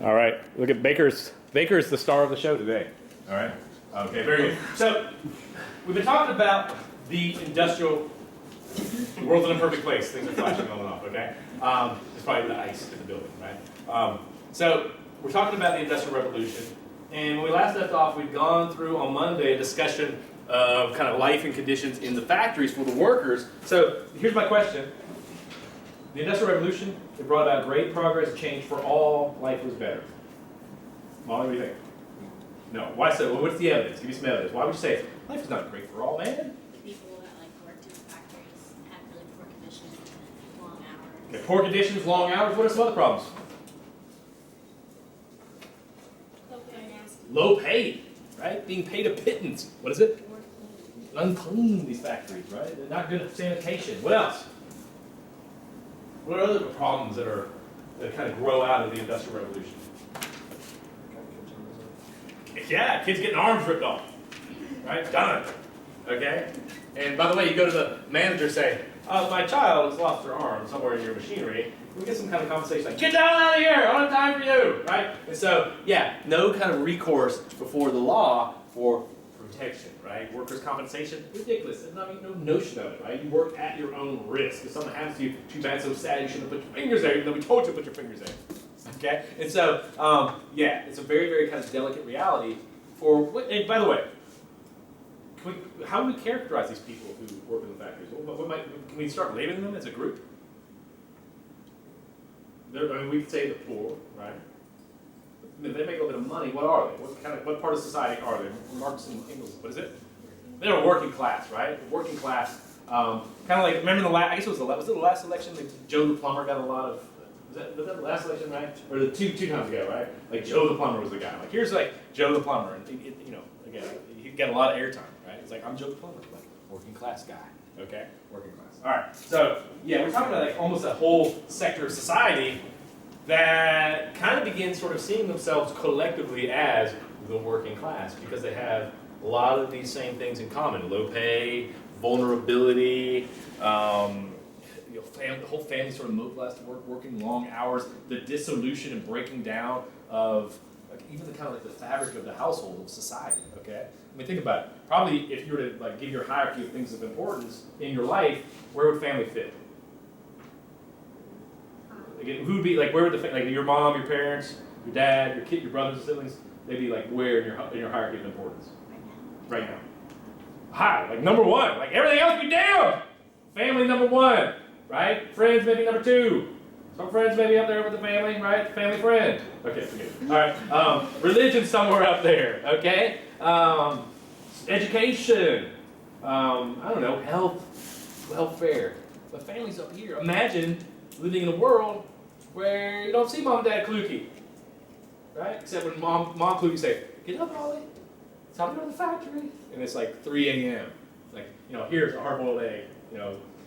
All right, look at Baker's. Baker's the star of the show today. All right. Okay, very good. So we've been talking about the industrial. The world's an imperfect place. Things are flashing on and off. Okay. It's probably the ice in the building, right? So we're talking about the Industrial Revolution, and when we last left off, we'd gone through on Monday a discussion of kind of life and conditions in the factories for the workers. So here's my question. The Industrial Revolution, it brought about great progress and change for all. Life was better. Molly, what do you think? No. Why so? Well, what's the evidence? Give me some evidence. Why would you say life is not great for all, man? The people that worked in factories had really poor conditions and long hours. Okay, poor conditions, long hours. What are some other problems? Low pay, right? Being paid a pittance. What is it? Unclean, these factories, right? They're not good at sanitation. What else? What are other problems that kind of grow out of the Industrial Revolution? Yeah, kids getting arms ripped off, right? Done. Okay? And by the way, you go to the manager and say, my child has lost their arm somewhere in your machinery. We get some kind of conversation like, get down out of here, I don't have time for you, right? And so, yeah, no kind of recourse before the law for protection, right? Workers' compensation, ridiculous. There's no notion of it, right? You work at your own risk. If something happens to you, too bad, so sad, you shouldn't have put your fingers there, even though we told you to put your fingers there. Okay? And so, yeah, it's a very, very kind of delicate reality for, and by the way, how do we characterize these people who work in the factories? Can we start labeling them as a group? We could say the poor, right? If they make a little bit of money, what are they? What part of society are they? Marx and Engels, what is it? They're a working class, right? The working class, kind of like, remember the last, I guess was it the last election that Joe the Plumber got a lot of, was that the last election, right? Or the two times ago, right? Like Joe the Plumber was the guy. Like here's like Joe the Plumber, and again, he got a lot of airtime, right? It's like, I'm Joe the Plumber, like working class guy, okay? Working class. All right, so yeah, we're talking about like almost a whole sector of society that kind of begins sort of seeing themselves collectively as the working class because they have a lot of these same things in common: low pay, vulnerability, the whole family sort of mobilized to work, working long hours, the dissolution and breaking down of even the kind of like the fabric of the household of society. Okay, I mean, think about it. Probably if you were to like give your hierarchy of things of importance in your life, where would family fit? Again, who would be like? Where would like your mom, your parents, your dad, your kid, your brothers and siblings? They'd be like where in your hierarchy of importance? Right now. High, like number one. Like everything else be down. Family number one, right? Friends maybe number two. Some friends maybe up there with the family, right? Family friend. Okay, forget it. All right. Religion somewhere up there. Okay. Education. I don't know. Health, welfare. But family's up here. Imagine living in a world where you don't see mom and dad Kluge, right? Except when mom Kluge say, "Get up, Ollie. It's time to go to the factory," and it's like 3 a.m. Like, here's a hard-boiled egg.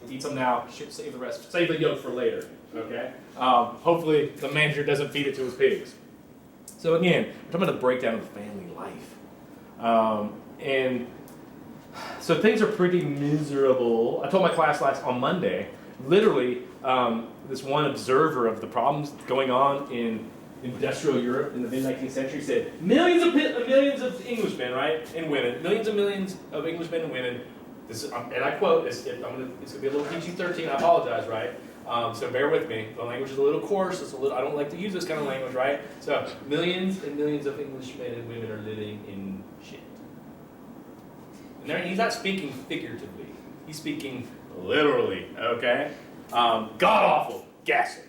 Eat some now. Save the rest. Save the yolk for later. Okay. Hopefully the manager doesn't feed it to his pigs. So again, we're talking about the breakdown of family life, and so things are pretty miserable. I told my class on Monday, literally. This one observer of the problems going on in industrial Europe in the mid-19th century said millions of Englishmen, right, and women, millions of Englishmen and women. And I quote: "It's going to be a little PG-13. I apologize, right? So bear with me. The language is a little coarse. I don't like to use this kind of language, right? So millions and millions of Englishmen and women are living in shit. And he's not speaking figuratively. He's speaking literally. Okay." God-awful, ghastly.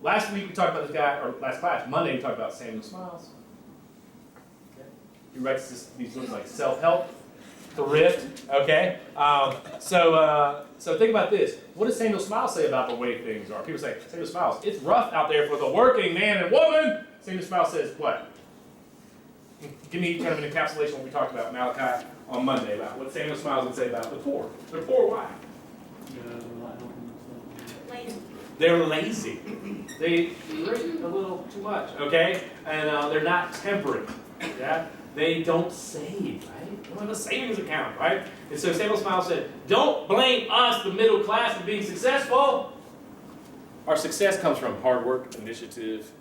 Last week we talked about this guy, or last class, Monday we talked about Samuel Smiles. Okay. He writes these books like Self-Help, Thrift, okay? So think about this. What does Samuel Smiles say about the way things are? People say, Samuel Smiles, it's rough out there for the working man and woman. Samuel Smiles says what? Give me kind of an encapsulation of what we talked about, Malachi, on Monday, about what Samuel Smiles would say about the poor. They're poor, why? They're lazy. They drink a little too much, okay? And they're not temperate, yeah? They don't save, right? They don't have a savings account, right? And so Samuel Smiles said, don't blame us, the middle class, for being successful. Our success comes from hard work, initiative,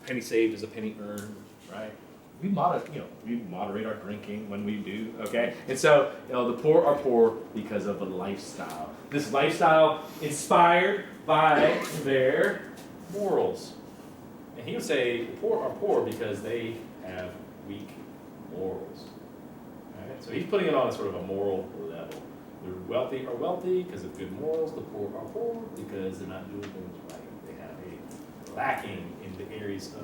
penny saved is a penny earned, right? We moderate our drinking when we do, okay? And so, the poor are poor because of a lifestyle. This lifestyle inspired by their morals. And he would say the poor are poor because they have weak morals. Right? So he's putting it on sort of a moral level. The wealthy are wealthy because of good morals. The poor are poor because they're not doing things right. They have a lacking in the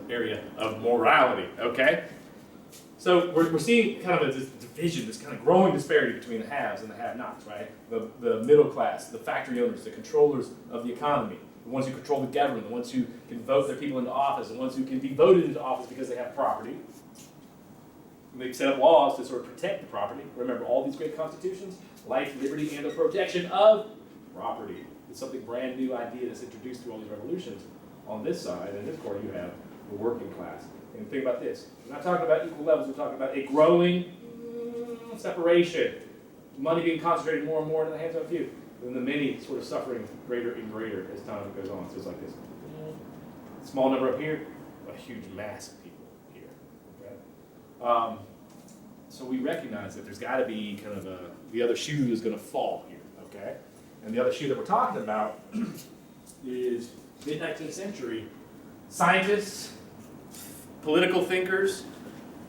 area of morality, okay? So we're seeing kind of this division, this kind of growing disparity between the haves and the have-nots, right? The middle class, the factory owners, the controllers of the economy, the ones who control the government, the ones who can vote their people into office, the ones who can be voted into office because they have property. And they set up laws to sort of protect the property. Remember all these great constitutions? Life, liberty, and the protection of property. It's something brand new idea that's introduced through all these revolutions. On this side, in this corner, you have the working class. And think about this. We're not talking about equal levels, we're talking about a growing separation. Money being concentrated more and more in the hands of a few. And the many sort of suffering greater and greater as time goes on. So it's like this. Small number up here, a huge mass of people here. Okay? So we recognize that there's got to be kind of the other shoe is going to fall here. Okay? And the other shoe that we're talking about is mid-19th century scientists, political thinkers,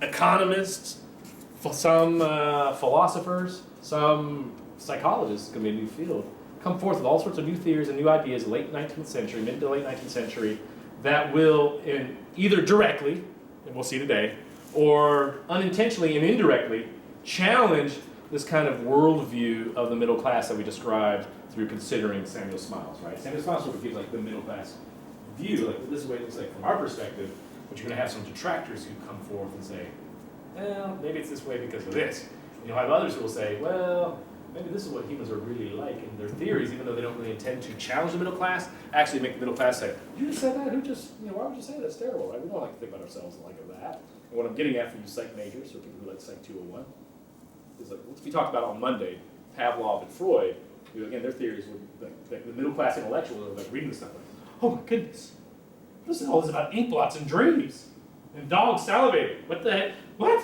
economists, some philosophers, some psychologists, going to be a new field, come forth with all sorts of new theories and new ideas late 19th century, mid to late 19th century, that will either directly, and we'll see today, or unintentionally and indirectly challenge this kind of worldview of the middle class that we described through considering Samuel Smiles, right? Samuel Smiles sort of gives like the middle class view, like this is what it looks like from our perspective, but you're going to have some detractors who come forth and say, well, maybe it's this way because of this. And you'll have others who will say, well, maybe this is what humans are really like. And their theories, even though they don't really intend to challenge the middle class, actually make the middle class say, you just said that? Why would you say that? That's terrible, right? We don't like to think about ourselves like that. And what I'm getting at for you psych majors, or people who like Psych 201, is like, what we talked about on Monday, Pavlov and Freud, again, their theories were like the middle class intellectuals are like reading this stuff like, oh my goodness, listen to all this about ink blots and dreams and dogs salivating. What the heck? What?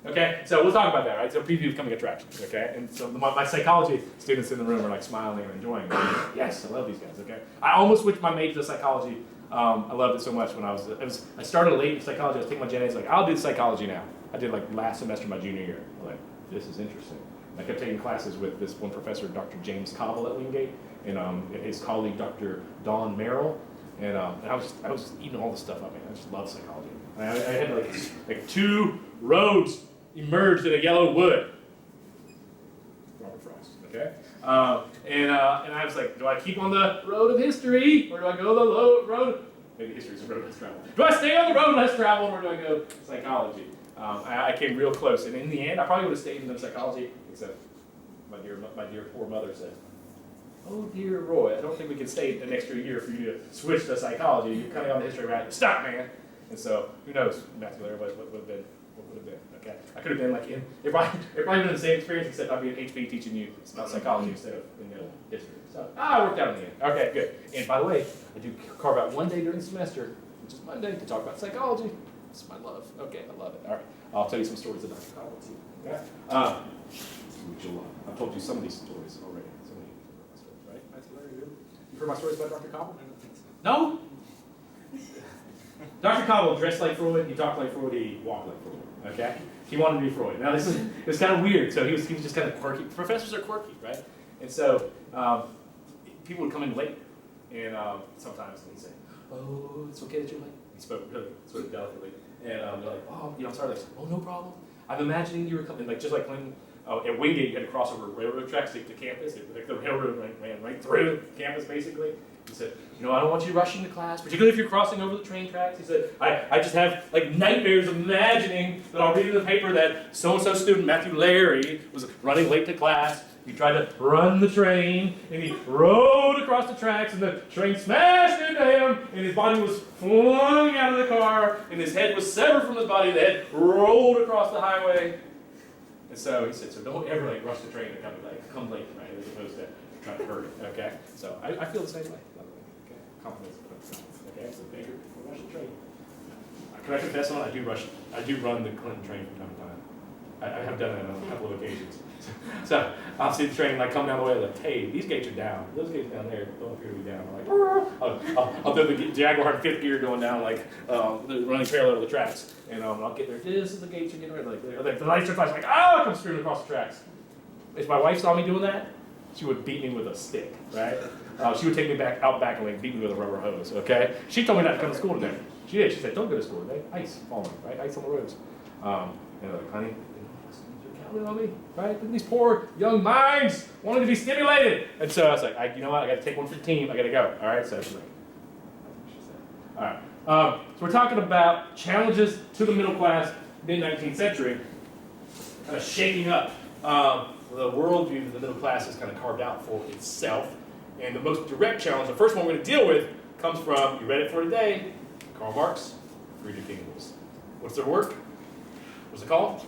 Okay, so we'll talk about that, right? So preview of coming attractions, okay? And so my psychology students in the room are like smiling and enjoying it. Yes, I love these guys, okay? I almost switched my major to psychology. I loved it so much when I started late in psychology. I was taking my Gen A's, like, I'll do psychology now. I did like last semester of my junior year. I'm like, this is interesting. And I kept taking classes with this one professor, Dr. James Cobble at Wingate, and his colleague, Dr. Don Merrill. And I was eating all this stuff up, man. I just love psychology. I had like two roads emerged in a yellow wood. Robert Frost, okay? And I was like, do I keep on the road of history, or do I go the road? Maybe history's the road less traveled. Do I stay on the road less traveled, or do I go psychology? I came real close, and in the end, I probably would have stayed in psychology, except my dear poor mother said, oh dear Roy, I don't think we can stay an extra year for you to switch to psychology. You're coming on the history route. Stop, man. And so, who knows, Matthew Larry, what would have been, okay? I could have been like it probably been the same experience, except I'd be at HP teaching you about psychology instead of history. So, it worked out in the end. Okay, good. And by the way, I do carve out one day during the semester, which is Monday, to talk about psychology. It's my love. Okay, I love it. All right, I'll tell you some stories about psychology too. Okay? Which you'll love. I've told you some of these stories already. Some of you stories, right? Matthew Larry, you heard my stories about Dr. Cobble? I don't think so. No? Dr. Cobble dressed like Freud, he talked like Freud, he walked like Freud, okay? He wanted to be Freud. Now it's kind of weird, so he was just kind of quirky. Professors are quirky, right? And so people would come in late, and sometimes they'd say, oh, it's okay that you're late. He spoke really sort of delicately, and they're like, oh, I'm sorry, like, oh, no problem. I'm imagining you were coming, like just like when at Wingate you had to cross over railroad tracks to get to campus. Like the railroad ran right through campus, basically. He said, I don't want you rushing to class, particularly if you're crossing over the train tracks. He said, I just have like nightmares imagining that I'll read in the paper that so-and-so student, Matthew Larry, was running late to class. He tried to run the train, and he rode across the tracks, and the train smashed into him, and his body was flung out of the car, and his head was severed from his body, the head rolled across the highway. And so he said, so don't ever like rush the train and come late, right, as opposed to trying to hurry, okay? So I feel the same way, by the way, okay? Compliments, okay? So Baker, don't rush the train. can I confess something? I do run the Clinton train from time to time. I have done it on a couple of occasions. So I'll see the train like come down the way, like, hey, these gates are down. Those gates down there don't appear to be down. I'm like, I'll do the Jaguar in fifth gear going down, like, running parallel to the tracks. And I'll get there. This is the gates you're getting ready. Like the lights are flashing, like, oh, I come screaming across the tracks. If my wife saw me doing that, she would beat me with a stick, right? She would take me out back and like beat me with a rubber hose, okay? She told me not to come to school today. She did. She said, don't go to school today. Ice falling, right? Ice on the roads. And like, honey, you're counting on me, right? Look at these poor young minds wanting to be stimulated. And so I was like, you know what? I got to take one for the team. I got to go. All right. So she's like, she said. All right. So we're talking about challenges to the middle class, mid-19th century, kind of shaking up the worldview that the middle class has kind of carved out for itself. And the most direct challenge, the first one we're going to deal with, comes from, you read it for today, Karl Marx, Friedrich Engels. What's their work? What's it called?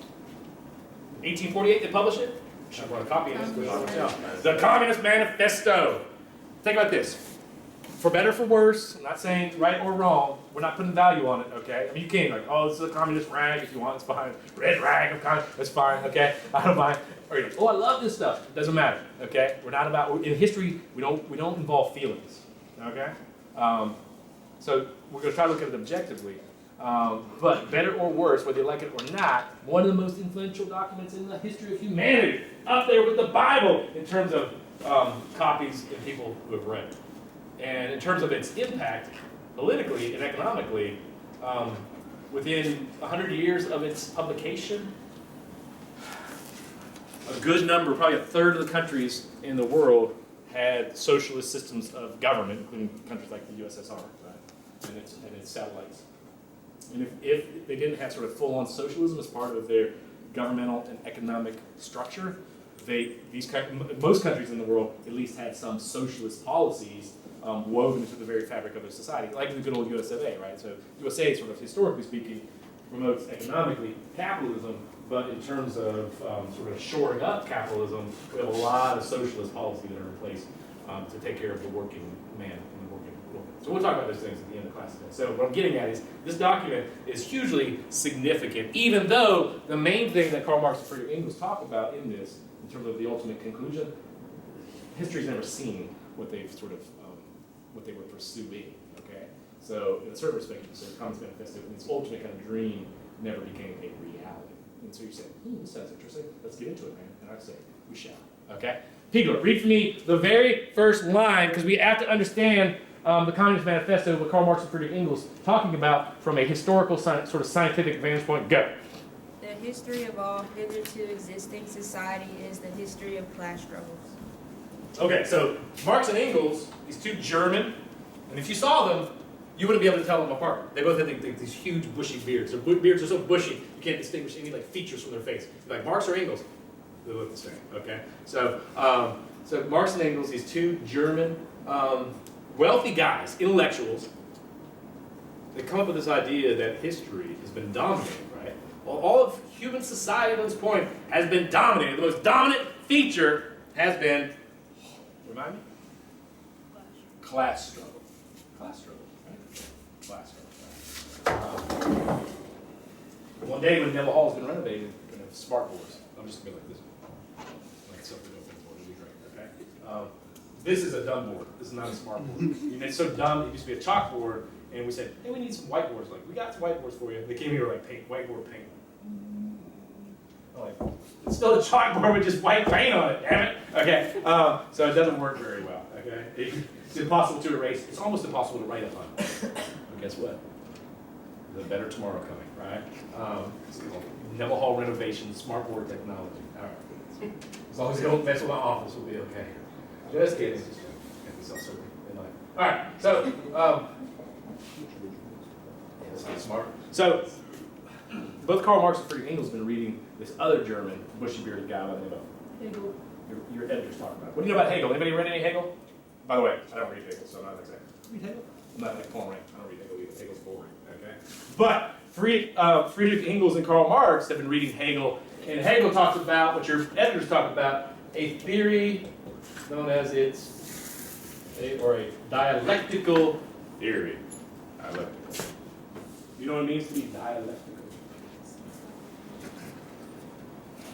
1848 they published it? I brought a copy of this. The Communist Manifesto. Think about this. For better or for worse, I'm not saying right or wrong, we're not putting value on it, okay? I mean, you can, like, oh, this is a communist rag if you want, it's fine. Red rag of communist, that's fine, okay? I don't mind. Or you're like, oh, I love this stuff. It doesn't matter, okay? We're not about, in history, we don't involve feelings, okay? So we're going to try to look at it objectively. But better or worse, whether you like it or not, one of the most influential documents in the history of humanity, up there with the Bible in terms of copies and people who have read it. And in terms of its impact, politically and economically, within 100 years of its publication, a good number, probably a third of the countries in the world had socialist systems of government, including countries like the USSR, right? and its satellites. And if they didn't have sort of full-on socialism as part of their governmental and economic structure, most countries in the world at least had some socialist policies woven into the very fabric of their society, like the good old US of A, right? So USA, sort of historically speaking, promotes economically capitalism, but in terms of sort of shoring up capitalism, we have a lot of socialist policies that are in place to take care of the working man and the working woman. So we'll talk about those things at the end of class today. So what I'm getting at is this document is hugely significant, even though the main thing that Karl Marx and Friedrich Engels talk about in this, in terms of the ultimate conclusion, history's never seen what they've sort of what they were pursuing. Okay, so in a certain respect, the Communist Manifesto, its ultimate kind of dream, never became a reality. And so you say, this sounds interesting. Let's get into it, man. And I say, we shall. Okay, Pigler, read for me the very first line, because we have to understand the Communist Manifesto, what Karl Marx and Friedrich Engels talking about from a historical sort of scientific vantage point. Go. The history of all hitherto existing society is the history of class struggles. Okay, so Marx and Engels, these two German, and if you saw them, you wouldn't be able to tell them apart. They both had these huge bushy beards. Their beards are so bushy, you can't distinguish any like features from their face. Like Marx or Engels, they look the same. Okay, so so Marx and Engels, these two German wealthy guys, intellectuals, they come up with this idea that history has been dominated, right? Well, all of human society at this point has been dominated. The most dominant feature has been, remind me? Class struggle. Class struggle, right? Class struggle. Right? One day when Neville Hall's been renovated, we're going to have smart boards. I'm just going to be like this. Like something open board. It'll be great, okay? This is a dumb board. This is not a smart board. It's so dumb, it used to be a chalkboard, and we said, hey, we need some whiteboards. Like, we got some whiteboards for you. They came here like paint, whiteboard paint. I'm like, it's still a chalkboard with just white paint on it, damn it. Okay, so it doesn't work very well, okay? It's impossible to erase. It's almost impossible to write on. But guess what? There's a better tomorrow coming, right? It's called Neville Hall renovation, smart board technology. All right. As long as they don't mess with my office, we'll be okay. Just kidding. Just get myself certainly in line. All right. So, yeah, that's not smart. So, both Karl Marx and Friedrich Engels have been reading this other German bushy-bearded guy by the name of Hegel. Your editor's talking about. What do you know about Hegel? Anybody read any Hegel? By the way, I don't read Hegel, so I'm not exactly. Read Hegel? I'm not like Paul Rank. I don't read Hegel either. Hegel's boring. Okay. But Friedrich Engels and Karl Marx have been reading Hegel, and Hegel talks about what your editors talk about, a theory known as a dialectical theory. Dialectical. You know what it means to be dialectical?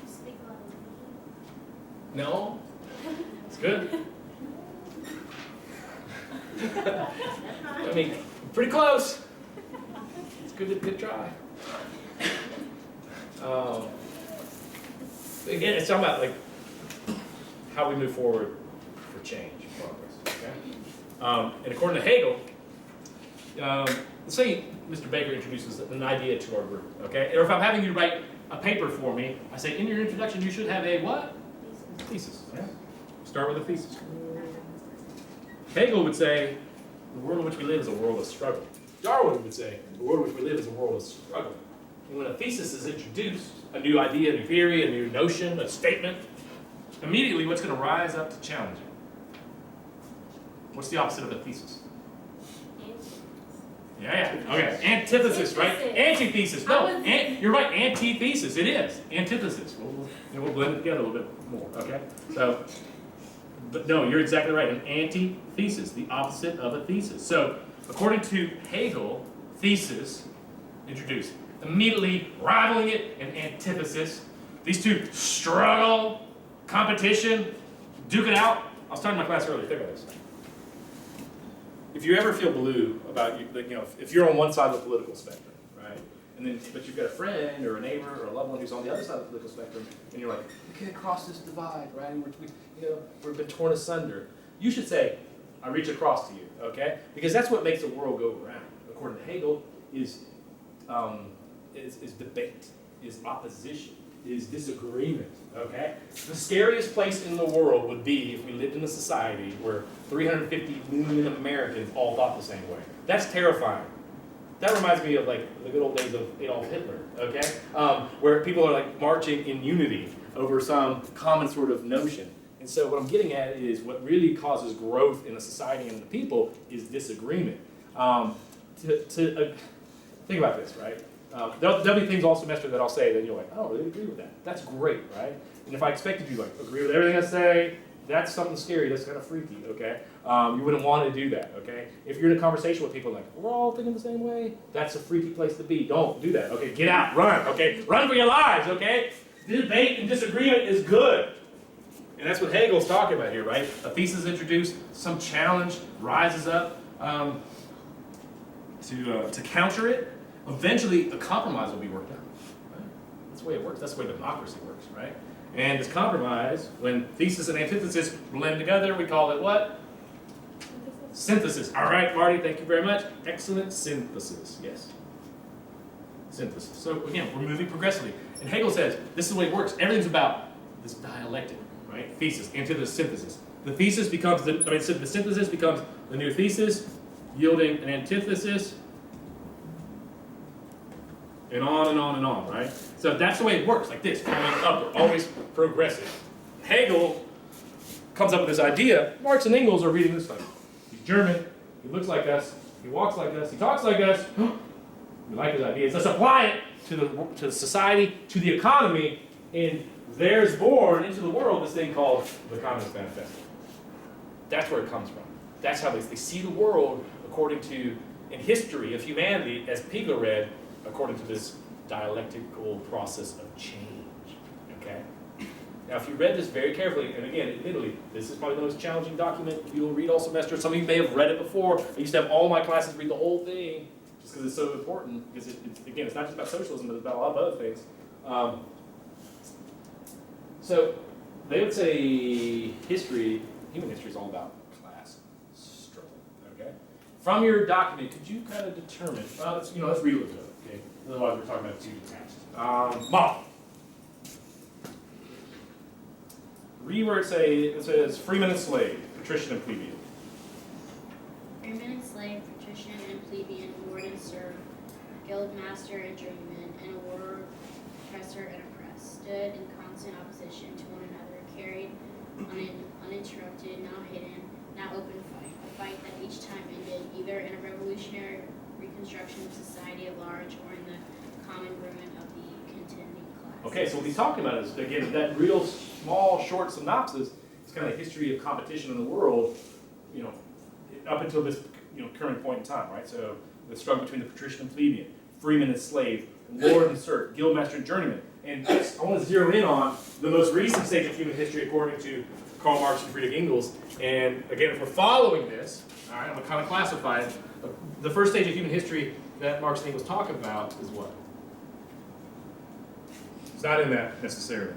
Speak a lot of No? It's good. I mean, pretty close. It's good try. Again, it's talking about like how we move forward for change, progress. Okay. And according to Hegel, let's say Mr. Baker introduces an idea to our group. Okay. Or if I'm having you write a paper for me, I say in your introduction you should have a what? Thesis. Yeah. Start with a thesis. Hegel would say the world in which we live is a world of struggle. Darwin would say the world in which we live is a world of struggle. And when a thesis is introduced, a new idea, a new theory, a new notion, a statement, immediately what's going to rise up to challenge it? What's the opposite of a thesis? Yeah. Okay. Antithesis, right? Antithesis. No, you're right. Antithesis. It is antithesis. We'll blend it together a little bit more. Okay. So, but no, you're exactly right. An antithesis, the opposite of a thesis. So, according to Hegel, thesis introduced, immediately rivaling it in antithesis. These two struggle, competition, duke it out. I was talking to my class earlier. Think about this. If you ever feel blue about if you're on one side of the political spectrum, right, but you've got a friend or a neighbor or a loved one who's on the other side of the political spectrum, and you're like, we can't cross this divide, right? We've been torn asunder. You should say, I reach across to you, okay? Because that's what makes the world go around. According to Hegel, is debate, is opposition, is disagreement, okay? The scariest place in the world would be if we lived in a society where 350 million Americans all thought the same way. That's terrifying. That reminds me of like the good old days of Adolf Hitler, okay? Where people are like marching in unity over some common sort of notion. And so what I'm getting at is what really causes growth in a society and the people is disagreement. Think about this, right? There'll be things all semester that I'll say that you're like, I don't really agree with that. That's great, right? And if I expected you to like agree with everything I say, that's something scary. That's kind of freaky, okay? You wouldn't want to do that, okay? If you're in a conversation with people like, we're all thinking the same way, that's a freaky place to be. Don't do that, okay? Get out, run, okay? Run for your lives, okay? Debate and disagreement is good. And that's what Hegel's talking about here, right? A thesis introduced, some challenge rises up to counter it. Eventually, a compromise will be worked out. Right? That's the way it works. That's the way democracy works, right? And this compromise, when thesis and antithesis blend together, we call it what? Synthesis. All right, Marty, thank you very much. Excellent synthesis. Yes. Synthesis. So again, we're moving progressively. And Hegel says this is the way it works. Everything's about this dialectic, right? Thesis, antithesis, synthesis. The thesis becomes the synthesis becomes the new thesis, yielding an antithesis. And on and on and on, right? So that's the way it works, like this, going up, we're always progressive. Hegel comes up with this idea. Marx and Engels are reading this like, he's German, he looks like us, he walks like us, he talks like us. We like his ideas. Let's apply it to the society, to the economy, and there's born into the world this thing called the Communist Manifesto. That's where it comes from. That's how they see the world according to, in history of humanity, as Pico read, according to this dialectical process of change, okay? Now, if you read this very carefully, and again, admittedly, this is probably the most challenging document you'll read all semester. Some of you may have read it before. I used to have all my classes read the whole thing, just because it's so important, because it's not just about socialism, but it's about a lot of other things. So, they would say human history is all about class struggle, okay? From your document, could you kind of determine, let's read a little bit. Okay. Otherwise, we're talking about two tasks. Model. Read where it says freeman and slave, patrician and plebeian. Freeman and slave, patrician and plebeian, lord and serf, guild master and journeyman, and a war oppressor and oppressed, stood in constant opposition to one another, carried uninterrupted, now hidden, now open fight. A fight that each time ended either in a revolutionary reconstruction of society at large or in the common ruin of the contending class. Okay, so what he's talking about is, again, that real small, short synopsis is kind of the history of competition in the world, up until this current point in time, right? So the struggle between the patrician and plebeian. freeman and slave, lord and serf, guildmaster and journeyman. And I want to zero in on the most recent stage of human history according to Karl Marx and Friedrich Engels. And again, if we're following this, all right, I'm going to kind of classify it. The first stage of human history that Marx and Engels talk about is what? It's not in that necessarily.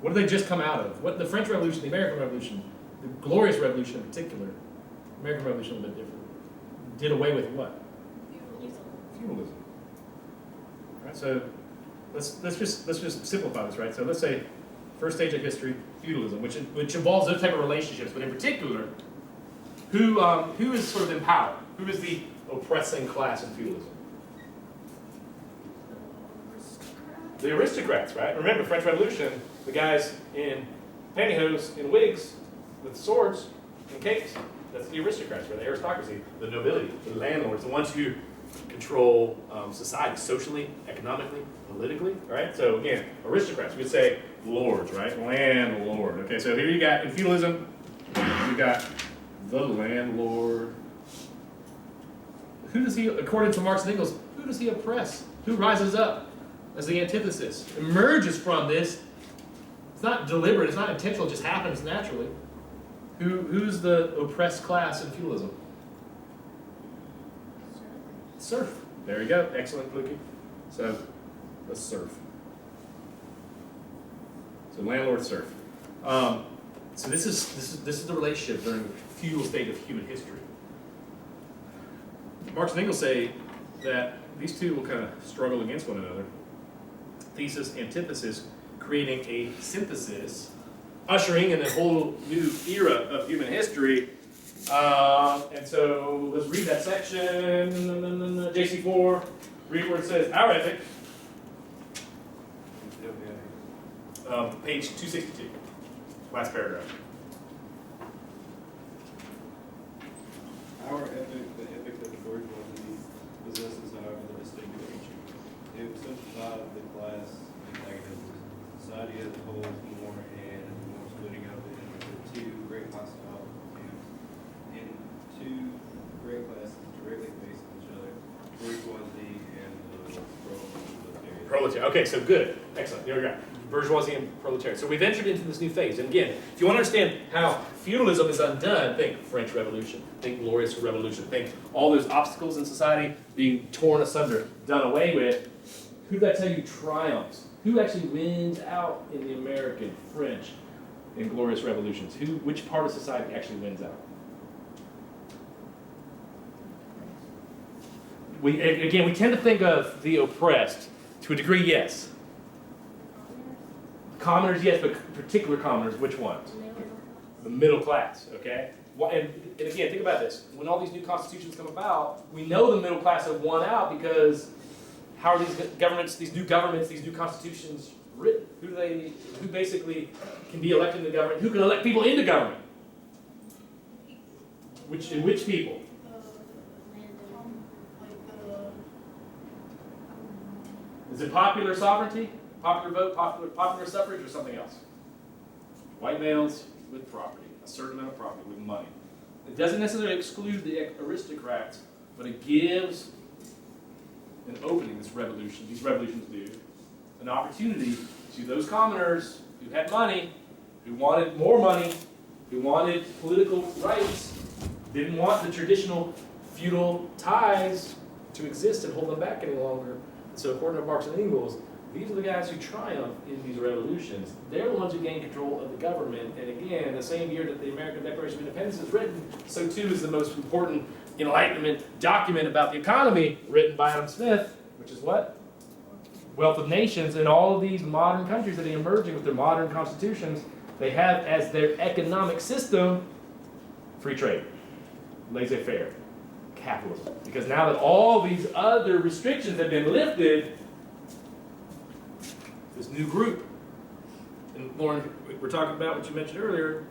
What did they just come out of? What the French Revolution, the American Revolution, the Glorious Revolution in particular, American Revolution a little bit different, did away with what? Feudalism. Right. So let's just simplify this, right? So let's say first stage of history, feudalism, which involves those type of relationships, but in particular, who is sort of in power? Who is the oppressing class in feudalism? The aristocrats, right? Remember, French Revolution, the guys in pantyhose and wigs with swords and capes. That's the aristocrats, right? The aristocracy, the nobility, the landlords, the ones who control society socially, economically, politically, right? So again, aristocrats, we'd say lords, right? Landlord. Okay, so here you got, in feudalism, you got the landlord. Who does he, according to Marx and Engels, who does he oppress? Who rises up as the antithesis? Emerges from this. It's not deliberate, it's not intentional, it just happens naturally. Who's the oppressed class in feudalism? Serf. There you go. Excellent, Kluge. So, the serf. So landlord serf. So this is the relationship during the feudal state of human history. Marx and Engels say that these two will kind of struggle against one another. Thesis, antithesis, creating a synthesis, ushering in a whole new era of human history. And so let's read that section, JC4, read where it says, our ethic, page 262, last paragraph. Our ethic, the ethic that the bourgeoisie possesses, however, the distinctive feature. It simplifies the class antagonism. Society as a whole is more splitting up into two great hostile camps, and two great classes directly facing each other, bourgeoisie and the proletariat. Proletariat. Okay, so good. Excellent. There we go. Bourgeoisie and proletariat. So we've entered into this new phase. And again, if you want to understand how feudalism is undone, think French Revolution, think Glorious Revolution, think all those obstacles in society being torn asunder, done away with. Who did I tell you triumphs? Who actually wins out in the American, French, and Glorious Revolutions? Which part of society actually wins out? We tend to think of the oppressed. To a degree, yes. Commoners, yes, but particular commoners, which ones? The middle class, okay? And again, think about this. When all these new constitutions come about, we know the middle class have won out because how are these governments, these new constitutions written? Who basically can be elected into government? Who can elect people into government? Which people? Is it popular sovereignty? Popular vote, popular suffrage, or something else? White males with property, a certain amount of property, with money. It doesn't necessarily exclude the aristocrats, but it gives an opening, these revolutions do, an opportunity to those commoners who had money, who wanted more money, who wanted political rights, didn't want the traditional feudal ties to exist and hold them back any longer. And so according to Marx and Engels, these are the guys who triumph in these revolutions. They're the ones who gain control of the government. And again, the same year that the American Declaration of Independence is written, so too is the most important Enlightenment document about the economy written by Adam Smith, which is what? Wealth of Nations. And all of these modern countries that are emerging with their modern constitutions, they have as their economic system free trade, laissez-faire, capitalism. Because now that all these other restrictions have been lifted, this new group, and Lauren, we're talking about what you mentioned earlier,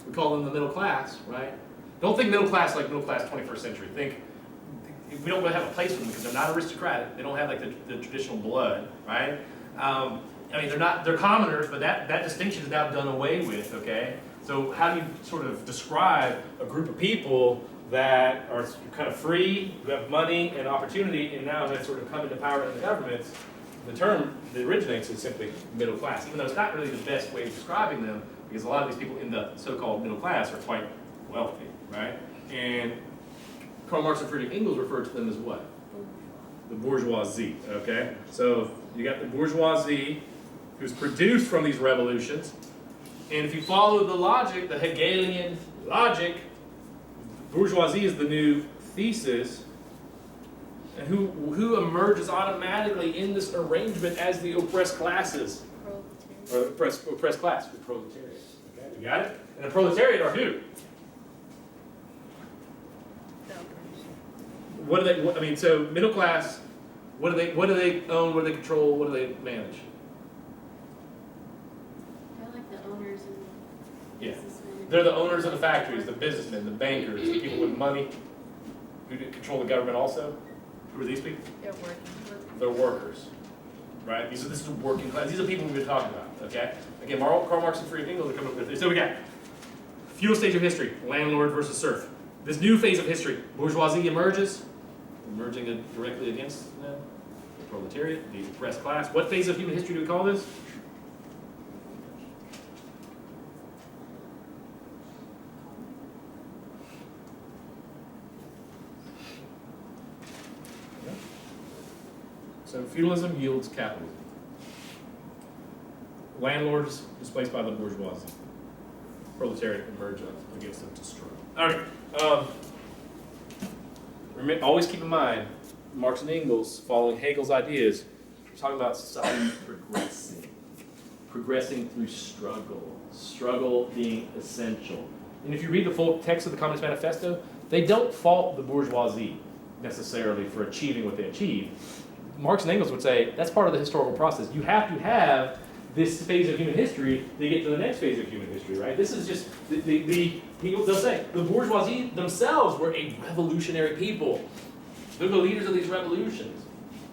we call them the middle class, right? Don't think middle class like middle class 21st century. Think, we don't really have a place for them because they're not aristocratic. They don't have like the traditional blood, right? I mean, they're commoners, but that distinction is now done away with, okay? So how do you sort of describe a group of people that are kind of free, who have money and opportunity, and now have sort of come into power in the governments, the term that originates is simply middle class, even though it's not really the best way of describing them, because a lot of these people in the so-called middle class are quite wealthy, right? And Karl Marx and Friedrich Engels referred to them as what? The bourgeoisie, okay? So you got the bourgeoisie who's produced from these revolutions, and if you follow the logic, the Hegelian logic, bourgeoisie is the new thesis, and who emerges automatically in this arrangement as the oppressed classes, or oppressed class, the proletariat. Okay, you got it? And the proletariat are who? What do they? I mean, so middle class. What do they own? What do they control? What do they manage? They're like the owners and the Yeah. businessmen. They're the owners of the factories, the businessmen, the bankers, the people with money, who control the government also. Who are these people? They're working. They're workers, right? This is working class. These are people we've been talking about, okay? Again, Karl Marx and Friedrich Engels are coming up with this. So we got feudal stage of history, landlord versus serf. This new phase of history, bourgeoisie emerges, emerging directly against them, the proletariat, the oppressed class. What phase of human history do we call this? So feudalism yields capitalism. Landlords displaced by the bourgeoisie. Proletariat emerge up against them to struggle. All right. Always keep in mind, Marx and Engels, following Hegel's ideas, we're talking about society progressing through struggle being essential. And if you read the full text of the Communist Manifesto, they don't fault the bourgeoisie necessarily for achieving what they achieved. Marx and Engels would say that's part of the historical process. You have to have this phase of human history to get to the next phase of human history, right? This is just they'll say the bourgeoisie themselves were a revolutionary people. They're the leaders of these revolutions,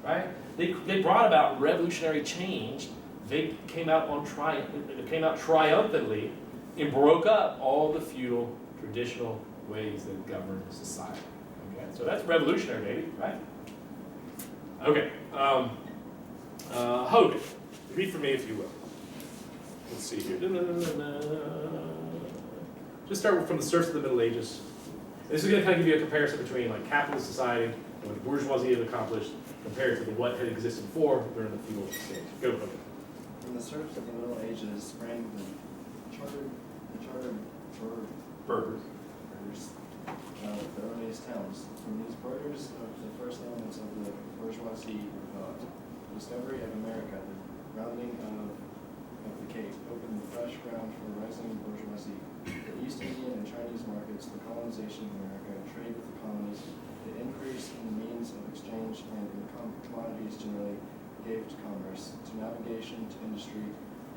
right? They brought about revolutionary change. They came out triumphantly and broke up all the feudal traditional ways that govern society. Okay, so that's revolutionary, baby, right? Okay, Hogan, read for me if you will. Let's see here. Just start from the source of the Middle Ages. This is going to kind of give you a comparison between like capitalist society and what the bourgeoisie had accomplished compared to what had existed before during the feudal stage. Go with it. From the surface of the Middle Ages sprang the chartered Burgers. The earliest towns. From these borders of the first elements of the bourgeoisie developed. The discovery of America, the rounding of the Cape, opened the fresh ground for rising bourgeoisie. The East Indian and Chinese markets, the colonization of America, trade with the colonies, the increase in the means of exchange and in commodities generally gave to commerce, to navigation, to industry,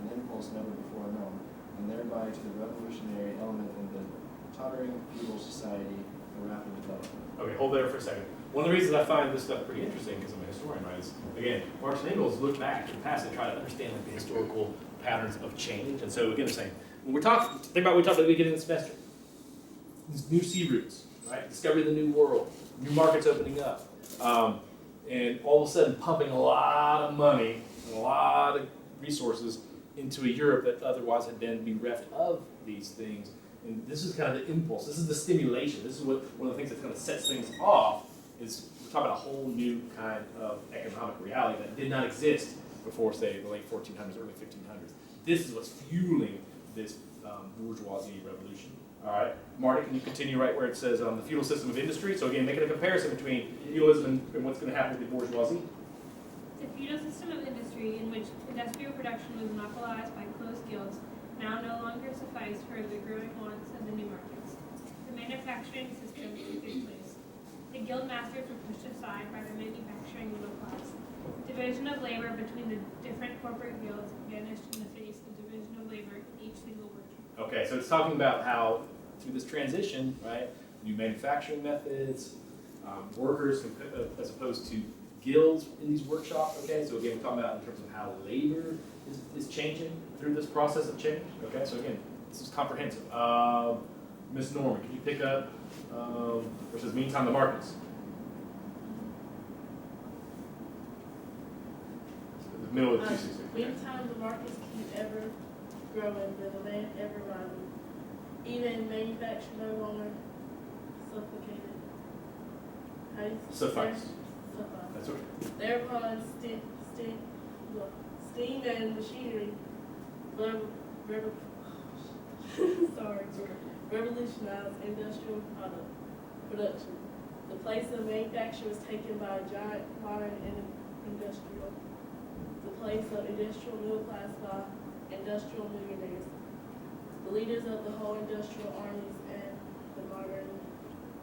an impulse never before known, and thereby to the revolutionary element in the tottering feudal society, a rapid development. Okay, hold there for a second. One of the reasons I find this stuff pretty interesting, because I'm a historian, right, is, again, Marx and Engels look back in the past and try to understand like the historical patterns of change. And so, again, they're saying, when we're talking, think about what we talked about at the beginning of the semester. These new sea routes, right? Discovery of the new world, new markets opening up, and all of a sudden pumping a lot of money and a lot of resources into a Europe that otherwise had been bereft of these things. And this is kind of the impulse. This is the stimulation. This is what one of the things that kind of sets things off. Is we're talking about a whole new kind of economic reality that did not exist before, say, the late 1400s, early 1500s. This is what's fueling this bourgeoisie revolution. All right, Marty, can you continue right where it says the feudal system of industry? So again, making a comparison between feudalism and what's going to happen with the bourgeoisie. The feudal system of industry in which industrial production was monopolized by closed guilds now no longer sufficed for the growing wants of the new markets. The manufacturing system took its place. The guild masters were pushed aside by the manufacturing middle class. Division of labor between the different corporate guilds vanished in the face of division of labor in each single workshop. Okay, so it's talking about how through this transition, right, new manufacturing methods, workers as opposed to guilds in these workshops. Okay, so again, we're talking about in terms of how labor is changing through this process of change. Okay, so again, this is comprehensive. Ms. Norman, can you pick up versus meantime the markets. The middle of 260. Meantime, the markets keep ever growing, the demand ever rising. Even manufacture no longer suffocated. How do you Suffice. Suffice. That's what. Thereupon, steam and machinery revolutionized industrial production. The place of manufacture was taken by a giant modern industrial. The place of industrial middle class by industrial millionaires. The leaders of the whole industrial armies and the modern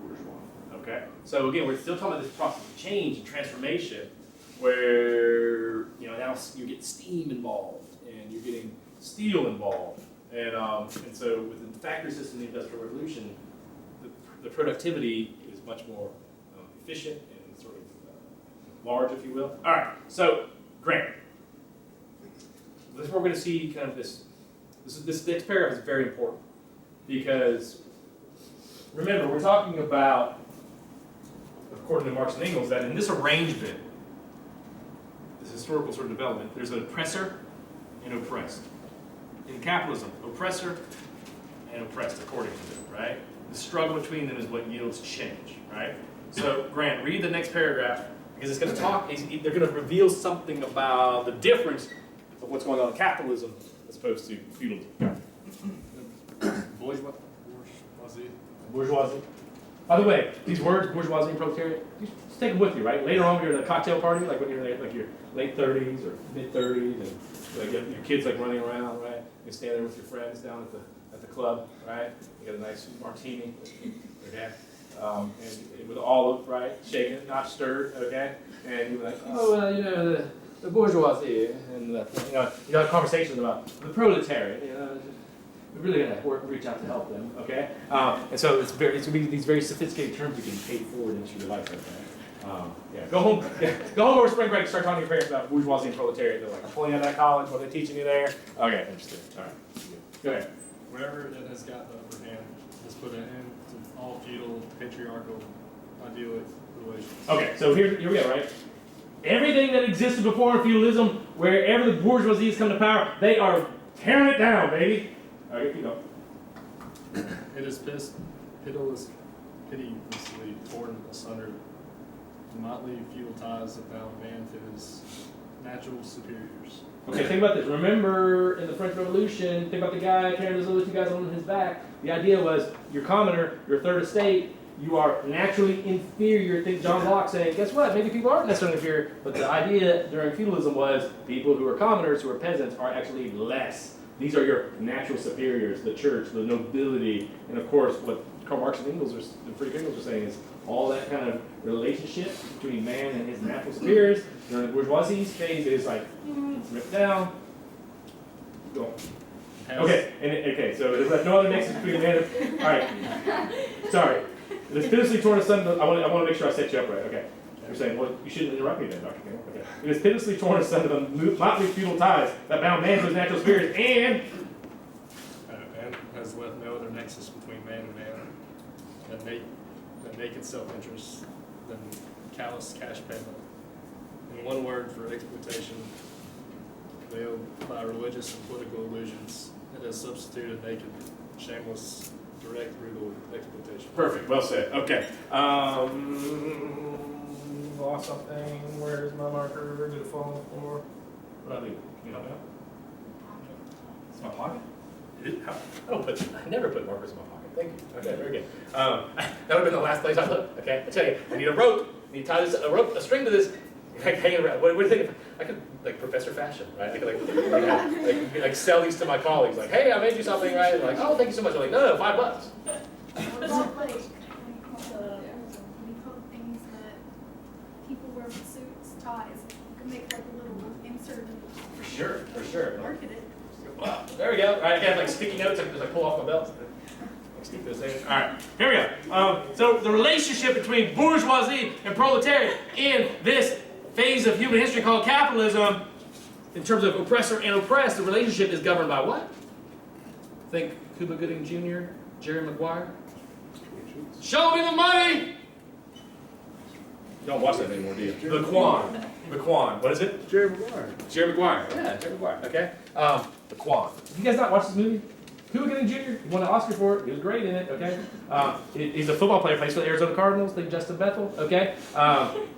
Bourgeois. Okay. So again, we're still talking about this process of change and transformation, where now you get steam involved and you're getting steel involved, and so with the factory system, the Industrial Revolution, the productivity is much more efficient and sort of large, if you will. All right. So Grant, this is where we're going to see kind of this next paragraph is very important, because remember, we're talking about, according to Marx and Engels, that in this arrangement, this historical sort of development, there's an oppressor and oppressed. In capitalism, oppressor and oppressed, according to them, right? The struggle between them is what yields change, right? So, Grant, read the next paragraph, because it's going to talk, they're going to reveal something about the difference of what's going on in capitalism as opposed to feudalism. Bourgeoisie. By the way, these words, bourgeoisie and proletariat, you just take them with you, right? Later on, when you're at a cocktail party, like when you're in like your late 30s or mid 30s, and like your kids like running around, right? You stand there with your friends down at the club, right? You get a nice martini, okay? And with olive, right? Shaken, not stirred, okay? And you're like, oh, well, the bourgeoisie, and you have conversations about the proletariat, we really gotta reach out to help them, okay? And so it's gonna be these very sophisticated terms you can pay forward into your life, okay? Go home over spring break and start talking to your parents about bourgeoisie and proletariat. They're like, I'm pulling out of that college, what are they teaching you there? Okay, interesting. All right, go ahead. Wherever it has got the upper hand, has put an end to all feudal, patriarchal, idyllic relations. Okay, so here we go, right? Everything that existed before in feudalism, wherever the bourgeoisie has come to power, they are tearing it down, baby. All right, keep going. It is pitilessly torn asunder. The motley feudal ties that bound man to his natural superiors. Okay, think about this. Remember in the French Revolution, think about the guy carrying those other two guys on his back. The idea was, you're commoner, you're third estate, you are naturally inferior. Think John Locke saying, guess what? Maybe people aren't necessarily inferior, but the idea during feudalism was people who are commoners, who are peasants, are actually less. These are your natural superiors, the church, the nobility, and of course what Karl Marx and Engels, the Friedrich Engels are saying is all that kind of relationship between man and his natural superiors during the bourgeoisie's phase is like, it's ripped down. Go. Okay, so there's no other nexus between man and, all right, sorry. It is pitilessly torn asunder. I want to make sure I set you up right. Okay. You're saying, well, you shouldn't interrupt me then, Dr. King. Okay. It is pitilessly torn asunder the motley feudal ties that bound man to his natural spirits and has left no other nexus between man and man than naked self-interest, than callous cash payment. In one word, for exploitation, veiled by religious and political illusions, it has substituted naked, shameless, direct, brutal exploitation. perfect. Well said. Okay. Lost something. Where's my marker? Did it fall on the floor? What did I do? Can you help me out? It's my pocket? I never put markers in my pocket. Thank you. Okay, very good. That would have been the last place I looked. Okay, I tell you, I need a rope. I need to tie a string to this. Like hanging around. What do you think? I could like Professor Fashion, right? I could like sell these to my colleagues. Like, hey, I made you something, right? And like, oh, thank you so much. I'm like, no, $5. What about like we call things that people wear with suits, ties? You can make like a little insert and For sure. market it. Wow, there we go. All right, I got like sticky notes. I can just like pull off my belt. Stick those in. All right, here we go. So the relationship between bourgeoisie and proletariat in this phase of human history called capitalism, in terms of oppressor and oppressed, the relationship is governed by what? Think Cuba Gooding Jr., Jerry Maguire. Show me the money! You don't watch that anymore, do you? The Quan. The Quan. What is it? Jerry Maguire. Jerry Maguire. Yeah, Jerry Maguire. Okay. The Quan. You guys not watch this movie? Cuba Gooding Jr. He won an Oscar for it. He was great in it. Okay. He's a football player. Plays for the Arizona Cardinals. Think Justin Bethel. Okay.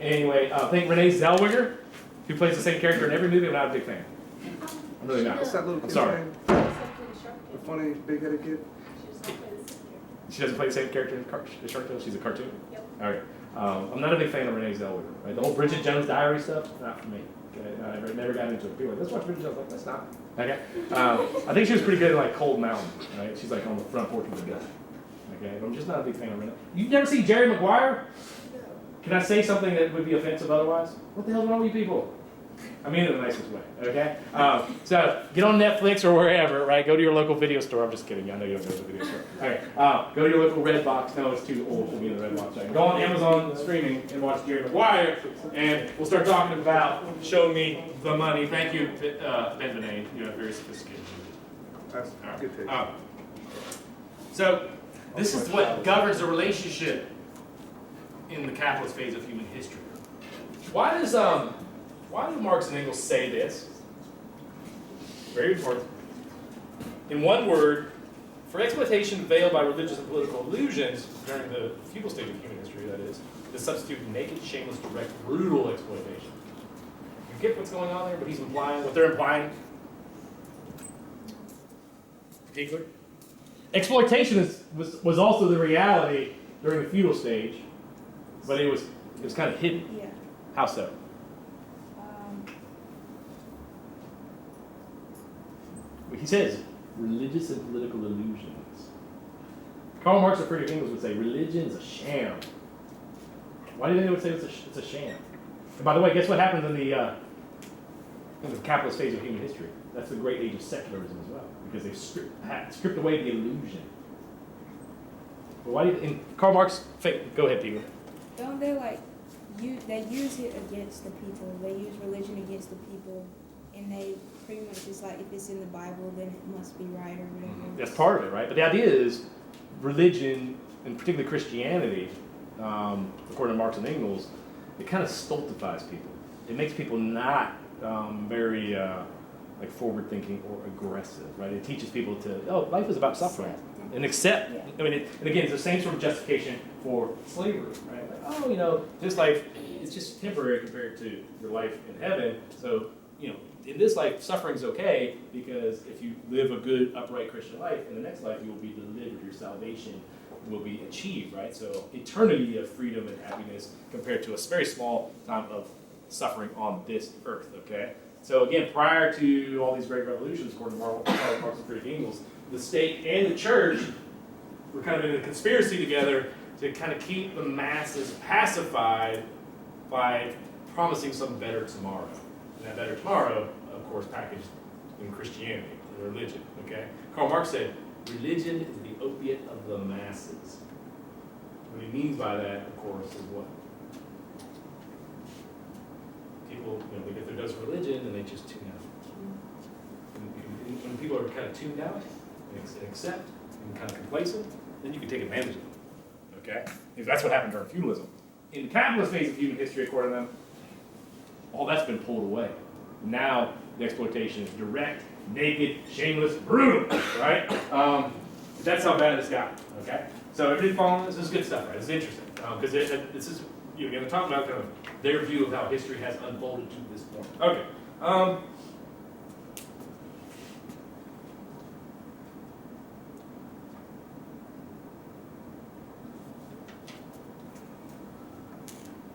Anyway, I think Renee Zellweger, who plays the same character in every movie. I'm not a big fan. I'm really not. What's that little I'm kid's sorry. name? The funny big-headed kid. She doesn't play the same character in Shark Tale. She's a cartoon. Yep. All right. I'm not a big fan of Renee Zellweger. Right? The whole Bridget Jones Diary stuff, not for me. Okay? I never got into it. People are like, let's watch Bridget Jones. Like, that's not. Okay. I think she was pretty good in like Cold Mountain. Right? She's like on the front porch of the gun. Okay. But I'm just not a big fan of Renee. You've never seen Jerry Maguire? Can I say something that would be offensive otherwise? What the hell's wrong with you people? I mean it in the nicest way, okay? So get on Netflix or wherever, right? Go to your local video store. I'm just kidding. I know you don't go to the video store. Okay. Go to your local Redbox. No, it's too old to be in the Redbox. Right? Go on Amazon streaming and watch Jerry Maguire, and we'll start talking about Show Me the Money. Thank you, Ben Benet. You have very sophisticated. That's good taste. So this is what governs the relationship in the capitalist phase of human history. Why do Marx and Engels say this? Very important. In one word, for exploitation veiled by religious and political illusions during the feudal stage of human history, that is, to substitute naked, shameless, direct, brutal exploitation. You get what's going on there? What he's implying, what they're implying? Particular? Exploitation was also the reality during the feudal stage, but it was kind of hidden. Yeah. How so? He says religious and political illusions. Karl Marx or Friedrich Engels would say religion is a sham. Why do you think they would say it's a sham? And by the way, guess what happens in the capitalist phase of human history? That's the great age of secularism as well, because they've stripped away the illusion. But why do you, in Karl Marx, go ahead, Peter. Don't they they use it against the people. They use religion against the people, and they pretty much just like, if it's in the Bible, then it must be right or whatever. That's part of it, right? But the idea is religion, and particularly Christianity, according to Marx and Engels, it kind of stultifies people. It makes people not very like forward-thinking or aggressive, right? It teaches people to, life is about suffering and accept. Yeah. I mean, and again, it's the same sort of justification for slavery, right? Like, this life is just temporary compared to your life in heaven. So, in this life, suffering's okay, because if you live a good, upright Christian life, in the next life you will be delivered, your salvation will be achieved, right? So eternity of freedom and happiness compared to a very small time of suffering on this earth, okay? So again, prior to all these great revolutions, according to Karl Marx and Friedrich Engels, the state and the church were kind of in a conspiracy together to kind of keep the masses pacified by promising some better tomorrow. And that better tomorrow, of course, packaged in Christianity, in religion, okay? Karl Marx said, religion is the opiate of the masses. What he means by that, of course, is what? People, they get their dose of religion and they just tune out. When people are kind of tuned out and accept and kind of complacent, then you can take advantage of them, okay? Because that's what happened during feudalism. In the capitalist phase of human history, according to them, all that's been pulled away. Now the exploitation is direct, naked, shameless, brutal, right? That's how bad it's got, okay? So everybody following this is good stuff, right? It's interesting, because this is, you're going to talk about kind of their view of how history has unfolded to this point. Okay.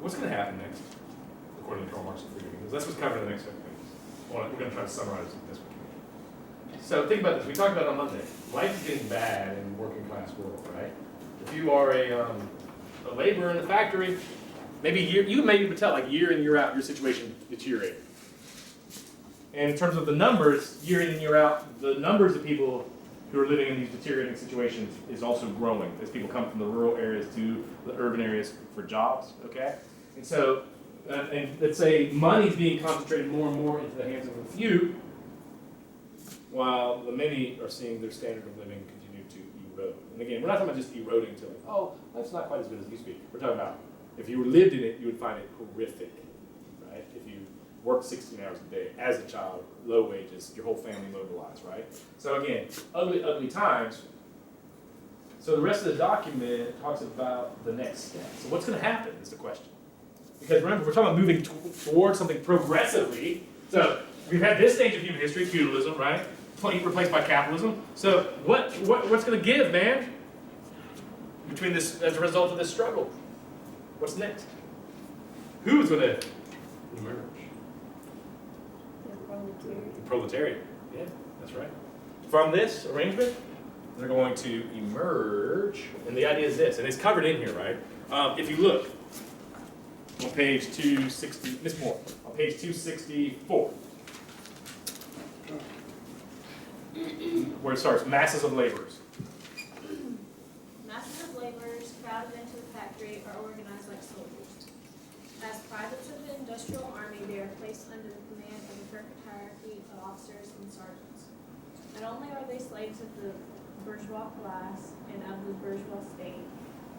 What's going to happen next, according to Karl Marx and Friedrich Engels? That's what's covered in the next 5 minutes. Well, we're going to try to summarize it this week. So think about this. We talked about it on Monday. Life is getting bad in the working class world, right? If you are a laborer in the factory, maybe you maybe would tell, like year in, year out, your situation deteriorating. And in terms of the numbers, year in and year out, the numbers of people who are living in these deteriorating situations is also growing as people come from the rural areas to the urban areas for jobs, okay? And so, and let's say money's being concentrated more and more into the hands of a few, while the many are seeing their standard of living continue to erode. And again, we're not talking about just eroding to like, oh, life's not quite as good as it used to be. We're talking about if you lived in it, you would find it horrific, right? If you worked 16 hours a day as a child, low wages, your whole family mobilized, right? So again, ugly, ugly times. So the rest of the document talks about the next step. So what's going to happen is the question. Because remember, we're talking about moving towards something progressively. So we've had this stage of human history, feudalism, right? Replaced by capitalism. So what's going to give, man? Between this, as a result of this struggle, what's next? Who's going to emerge? The proletariat. The proletariat. Yeah, that's right. From this arrangement, they're going to emerge, and the idea is this, and it's covered in here, right? If you look on page 260, Miss Moore, on page 264, where it starts, masses of laborers. Masses of laborers crowded into the factory are organized like soldiers. As privates of the industrial army, they are placed under the command of a perfect hierarchy of officers and sergeants. Not only are they slaves of the bourgeois class and of the bourgeois state,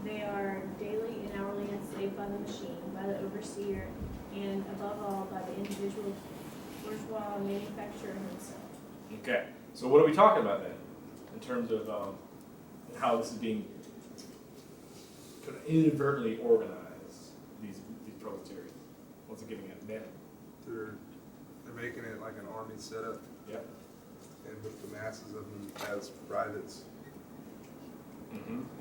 they are daily and hourly enslaved by the machine, by the overseer, and above all, by the individual bourgeois manufacturer himself. Okay, so what are we talking about then, in terms of how this is being kind of inadvertently organized, these proletariat? What's it giving it? Ben? They're making it like an army setup Yep. and with the masses of them as privates.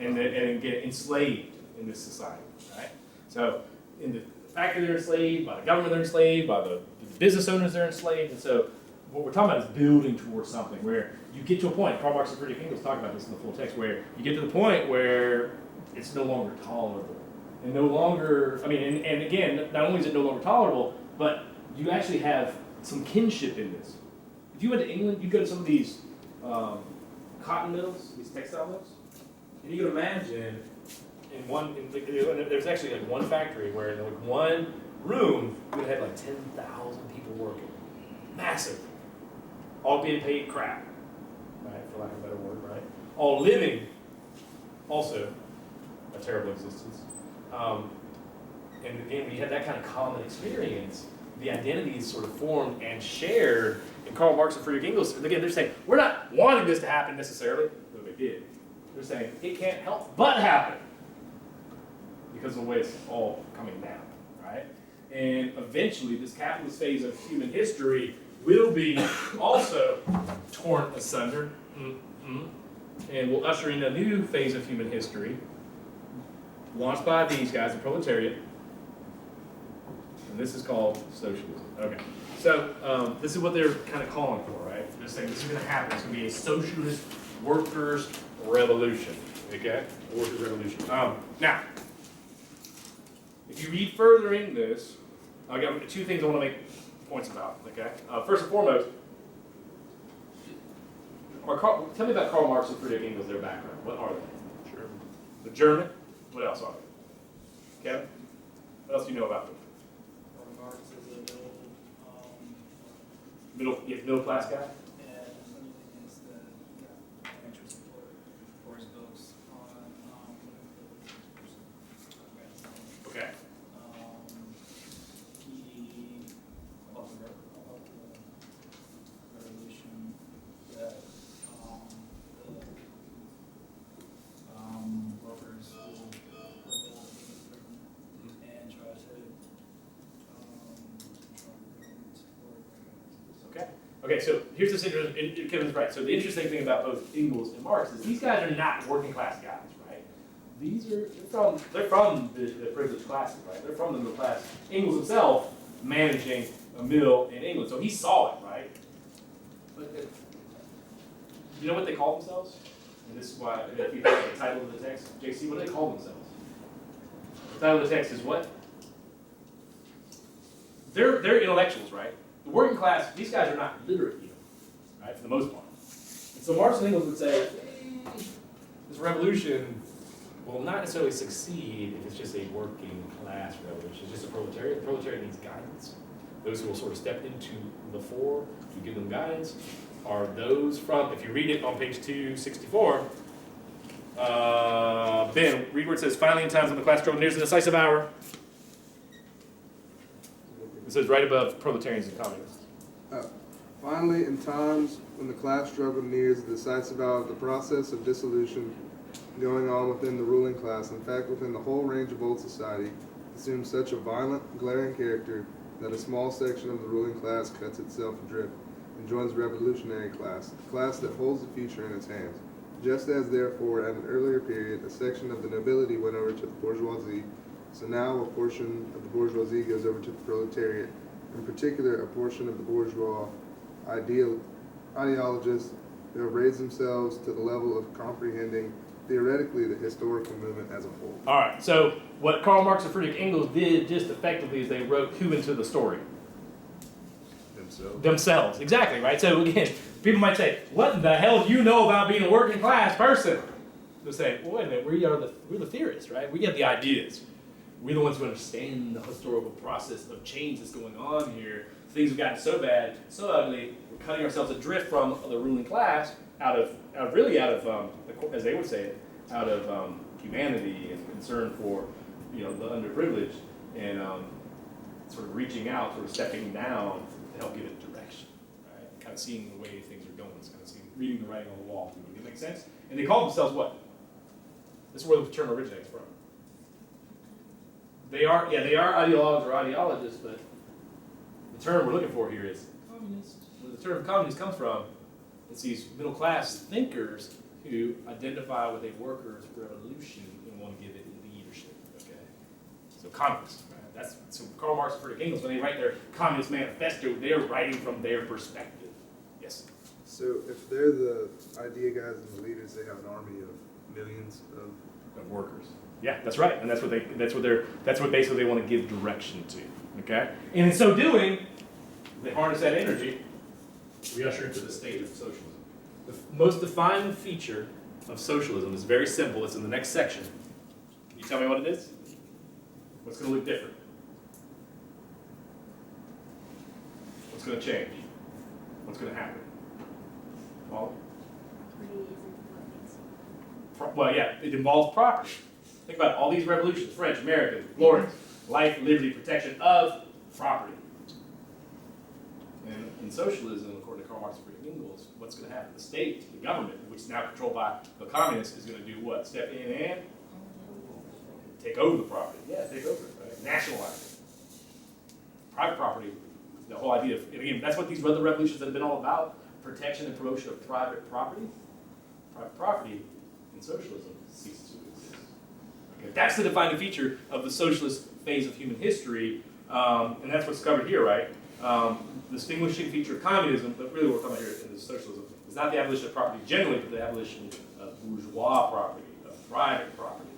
And get enslaved in this society, right? So in the factory they're enslaved, by the government they're enslaved, by the business owners they're enslaved, and so what we're talking about is building towards something where you get to a point, Karl Marx and Friedrich Engels talk about this in the full text, where you get to the point where it's no longer tolerable. And no longer, I mean, and again, not only is it no longer tolerable, but you actually have some kinship in this. If you went to England, you'd go to some of these cotton mills, these textile mills, and you can imagine there's actually like one factory where in like one room you would have like 10,000 people working. Massive. All being paid crap, right, for lack of a better word, right? All living also a terrible existence. And again, when you have that kind of common experience, the identity is sort of formed and shared. And Karl Marx and Friedrich Engels, again, they're saying, we're not wanting this to happen necessarily, though they did. They're saying, it can't help but happen because of the way it's all coming down, right? And eventually, this capitalist phase of human history will be also torn asunder. And will usher in a new phase of human history launched by these guys, the proletariat. And this is called socialism. Okay. So this is what they're kind of calling for, right? They're saying this is going to happen. It's going to be a socialist workers' revolution. Okay? A workers' revolution. Now, if you read further in this, I got two things I want to make points about. Okay? First and foremost, tell me about Karl Marx and Friedrich Engels, their background. What are they? German. The German? What else are they? Kevin? What else do you know about them? Karl Marx is a Middle class guy? and funny thing is that he got financial support for his books on Okay. he about the revolution that the workers will rebel against Britain and try to control the government or Okay. Okay, so here's this interesting, Kevin's right. So the interesting thing about both Engels and Marx is these guys are not working class guys, right? They're from the privileged classes, right? They're from the middle class. Engels himself managing a mill in England, so he saw it, right? But you know what they call themselves? And this is why, if you look at the title of the text, JC, what do they call themselves? The title of the text is what? They're intellectuals, right? The working class, these guys are not literate even, right, for the most part. And so Marx and Engels would say, this revolution will not necessarily succeed if it's just a working class revolution. It's just a proletariat. The proletariat needs guidance. Those who will sort of step into the fore to give them guidance are those from, if you read it on page 264, Ben, read where it says, finally in times when the class struggle nears the decisive hour. It says right above proletarians and communists. Finally, in times when the class struggle nears the decisive hour, the process of dissolution going on within the ruling class, in fact within the whole range of old society, assumes such a violent, glaring character that a small section of the ruling class cuts itself adrift and joins the revolutionary class, the class that holds the future in its hands. Just as, therefore, at an earlier period, a section of the nobility went over to the bourgeoisie, so now a portion of the bourgeoisie goes over to the proletariat, in particular a portion of the bourgeois ideologists who have raised themselves to the level of comprehending theoretically the historical movement as a whole. All right, so what Karl Marx and Friedrich Engels did just effectively is they wrote who into the story? Themselves, exactly, right? So again, people might say, what the hell do you know about being a working class person? They'll say, well, wait a minute, we're the theorists, right? We get the ideas. We're the ones who understand the historical process of change that's going on here. Things have gotten so bad, so ugly, we're cutting ourselves adrift from the ruling class out of as they would say it, out of humanity and concern for, the underprivileged, and sort of reaching out, sort of stepping down to help give it direction, right? Kind of seeing the way things are going, it's kind of reading the writing on the wall. Does that make sense? And they call themselves what? This is where the term originates from. They are ideologues or ideologists, but the term we're looking for here is communist. Where the term communist comes from, it's these middle class thinkers who identify with a workers' revolution and want to give it leadership. Okay, so communists. Right? So Karl Marx and Friedrich Engels, when they write their Communist Manifesto, they're writing from their perspective. Yes. So if they're the idea guys and the leaders, they have an army of millions of workers. Yeah, that's right, and that's what basically they want to give direction to. Okay, and in so doing, they harness that energy. We usher into the stage of socialism. The most defining feature of socialism is very simple. It's in the next section. Can you tell me what it is? What's going to look different? What's going to change? What's going to happen? Well, well, yeah, it involves property. Think about it. All these revolutions, French, American, Florence, life, liberty, protection of property. And in socialism, according to Karl Marx and Friedrich Engels, what's going to happen? The state, the government, which is now controlled by the communists, is going to do what? Step in and take over the property. Yeah, take over it, right? Nationalize it. Private property, the whole idea of, and again, that's what these other revolutions have been all about, protection and promotion of private property. Private property in socialism ceases to exist. Okay, that's the defining feature of the socialist phase of human history, and that's what's covered here, right? The distinguishing feature of communism, but really what we're talking about here in socialism, is not the abolition of property generally, but the abolition of bourgeois property, of private property.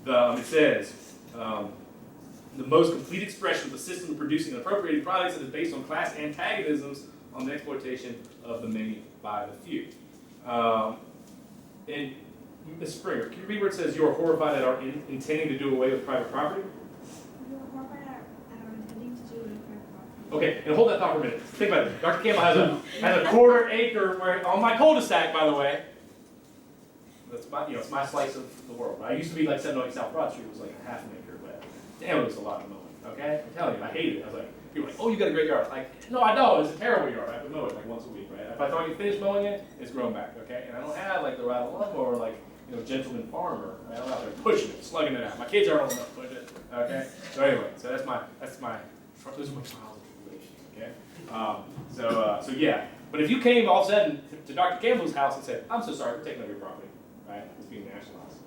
It says, the most complete expression of the system of producing and appropriating products that is based on class antagonisms on the exploitation of the many by the few. And Ms. Springer, can you read where it says you are horrified at our intending to do away with private property? You are horrified at our intending to do it with private property. Okay, and hold that thought for a minute. Think about it. Dr. Campbell has a quarter acre where, on my cul-de-sac, by the way. That's my, it's my slice of the world. I used to be like 708 South Broad Street, it was like a half an acre, but damn, it was a lot of mowing. Okay, I'm telling you, I hated it. I was like, people were like, oh, you got a great yard. Like, no, I don't. It's a terrible yard. I have to mow it like once a week, right? If I thought you finished mowing it, it's growing back. Okay, and I don't have like the rattle lawnmower, like gentleman farmer. Right? I'm out there pushing it, slugging it out. My kids aren't old enough to push it. Okay, so anyway, so those are my trials and tribulations. Okay, so yeah. But if you came all of a sudden to Dr. Campbell's house and said, I'm so sorry for taking over your property, right? It's being nationalized.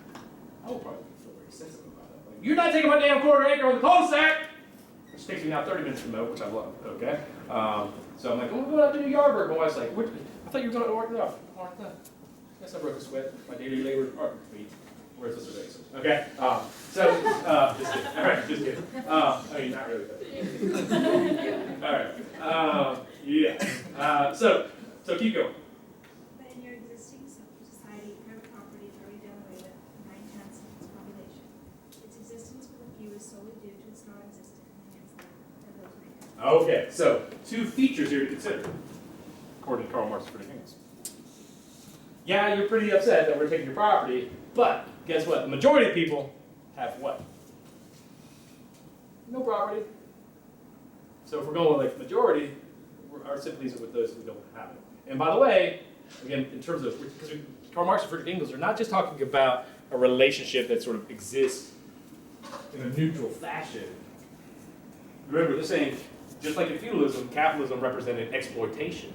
I would probably feel very sensitive about it. Like, you're not taking my damn quarter acre on the cul-de-sac! Which takes me now 30 minutes to mow, which I love, okay? So I'm like, I'm going out to do yard work. My wife's like, I thought you were going to work it out. I guess I broke a sweat. My daily labor feet. Where's this today? Okay? Just kidding. All right, just kidding. I mean, not really, but. All right. Yeah. So keep going. But in your existing society, private property is already done away with 9/10 of its population. Its existence for the few is solely due to its non-existence and hence that of those 9/10. Okay, so two features here to consider, according to Karl Marx and Friedrich Engels. yeah, you're pretty upset that we're taking your property, but guess what? The majority of people have what? No property. So if we're going with like majority, our sympathies are with those who don't have it. And by the way, again, in terms of, because Karl Marx and Friedrich Engels are not just talking about a relationship that sort of exists in a neutral fashion. Remember, they're saying, just like in feudalism, capitalism represented exploitation.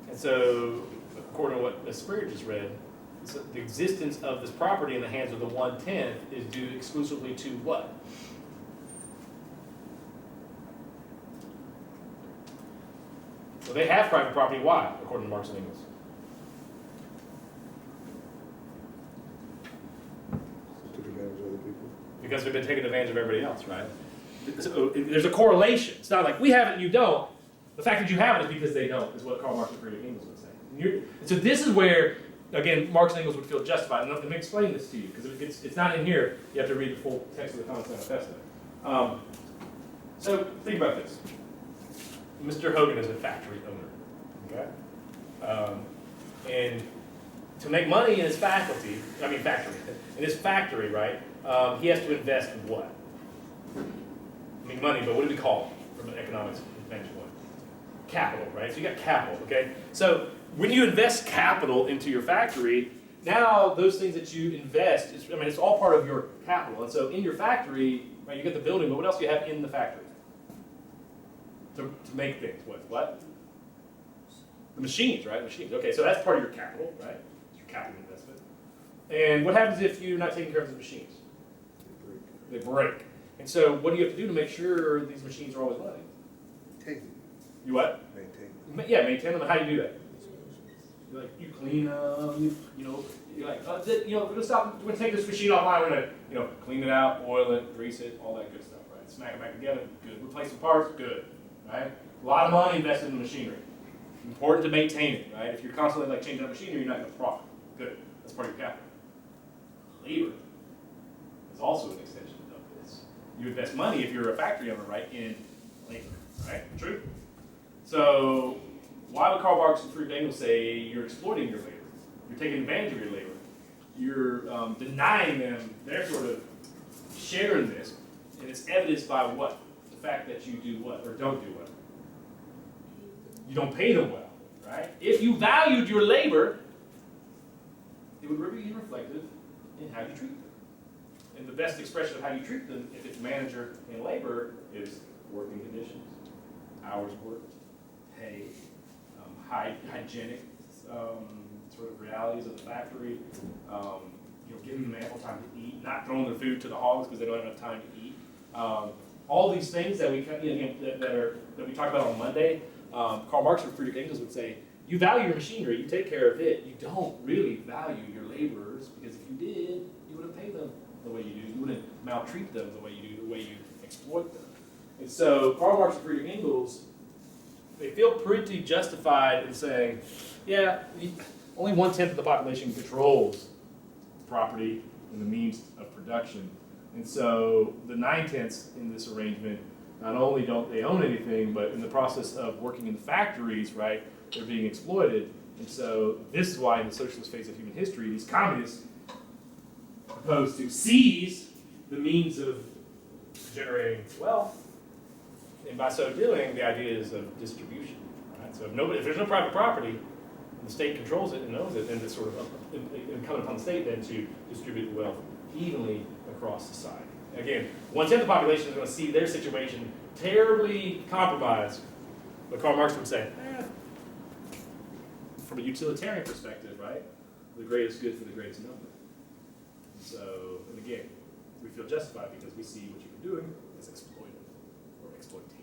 And so, according to what Spurgeon just read, so the existence of this property in the hands of the 1/10 is due exclusively to what? So they have private property. Why? According to Marx and Engels. Took advantage of other people. Because they've been taking advantage of everybody else, right? So there's a correlation. It's not like we have it and you don't. The fact that you have it is because they don't, is what Karl Marx and Friedrich Engels would say. So this is where, again, Marx and Engels would feel justified. And let me explain this to you, because it's not in here. You have to read the full text of the Communist Manifesto. So think about this. Mr. Hogan is a factory owner, okay? And to make money in his factory, right, he has to invest in what? I mean money, but what do we call it from an economics vantage point? Capital, right? So you got capital, okay? So when you invest capital into your factory, now those things that you invest, it's all part of your capital. And so in your factory, right, you get the building, but what else do you have in the factory? To make things, what? The machines, right? Machines. Okay, so that's part of your capital, right? It's your capital investment. And what happens if you're not taking care of the machines? They break. And so what do you have to do to make sure these machines are always running? Maintain. You what? Maintain. Yeah, maintain them. And how do you do that? You clean them. You're like, we're gonna stop. We're gonna take this machine offline. We're gonna, clean it out, oil it, grease it, all that good stuff, right? Smack it back together. Good. Replace the parts. Good. Right? A lot of money invested in the machinery. Important to maintain it, right? If you're constantly changing up machinery, you're not going to profit. Good. That's part of your capital. Labor is also an extension of this. You invest money if you're a factory owner, right, in labor, right? True? So why would Karl Marx and Friedrich Engels say you're exploiting your labor? You're taking advantage of your labor. You're denying them their sort of share in this, and it's evidenced by what? The fact that you do what or don't do what? You don't pay them well, right? If you valued your labor, it would be reflected in how you treat them. And the best expression of how you treat them, if it's manager and labor, is working conditions, hours worked, pay, hygienic sort of realities of the factory, giving them ample time to eat, not throwing their food to the hogs because they don't have enough time to eat. All these things that we talked about on Monday, Karl Marx and Friedrich Engels would say, you value your machinery, you take care of it, you don't really value your laborers, because if you did, you wouldn't pay them the way you do, you wouldn't maltreat them the way you do, the way you exploit them. And so Karl Marx and Friedrich Engels, they feel pretty justified in saying, yeah, only 1/10 of the population controls property and the means of production. And so the 9/10 in this arrangement, not only don't they own anything, but in the process of working in the factories, right, they're being exploited. And so this is why in the socialist phase of human history, these communists propose to seize the means of generating wealth. And by so doing, the idea is of distribution. Right? So if there's no private property, and the state controls it and owns it, then it's sort of incumbent upon the state then to distribute the wealth evenly across society. Again, 1/10 of the population is going to see their situation terribly compromised. But Karl Marx would say, from a utilitarian perspective, right, the greatest good for the greatest number. So, and again, we feel justified because we see what you've been doing is exploitive or exploitative.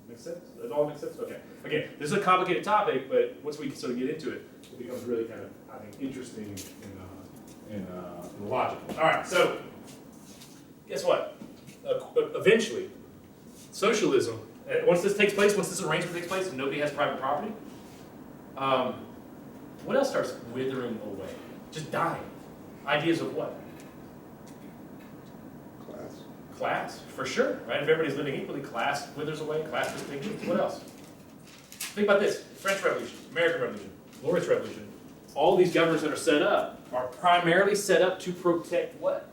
Make sense? Does that all make sense? Okay. Again, this is a complicated topic, but once we sort of get into it, it becomes really kind of, I think, interesting and logical. All right. So, guess what? Eventually, socialism. Once this takes place, once this arrangement takes place, and nobody has private property, what else starts withering away? Just dying. Ideas of what? Class, for sure, right? If everybody's living equally, class withers away, class distinctions. What else? Think about this. French Revolution, American Revolution, Glorious Revolution. all these governments that are set up are primarily set up to protect what?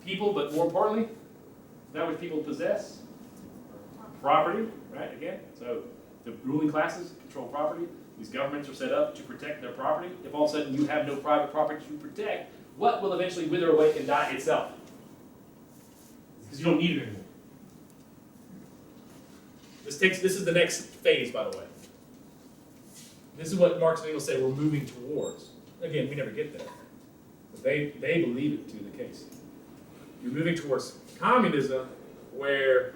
People, but more importantly, that which people possess? Property, right, again. So the ruling classes control property. These governments are set up to protect their property. If all of a sudden you have no private property to protect, what will eventually wither away and die itself? Because you don't need it anymore. This is the next phase, by the way. This is what Marx and Engels say we're moving towards. Again, we never get there. But they believe it to be the case. You're moving towards communism where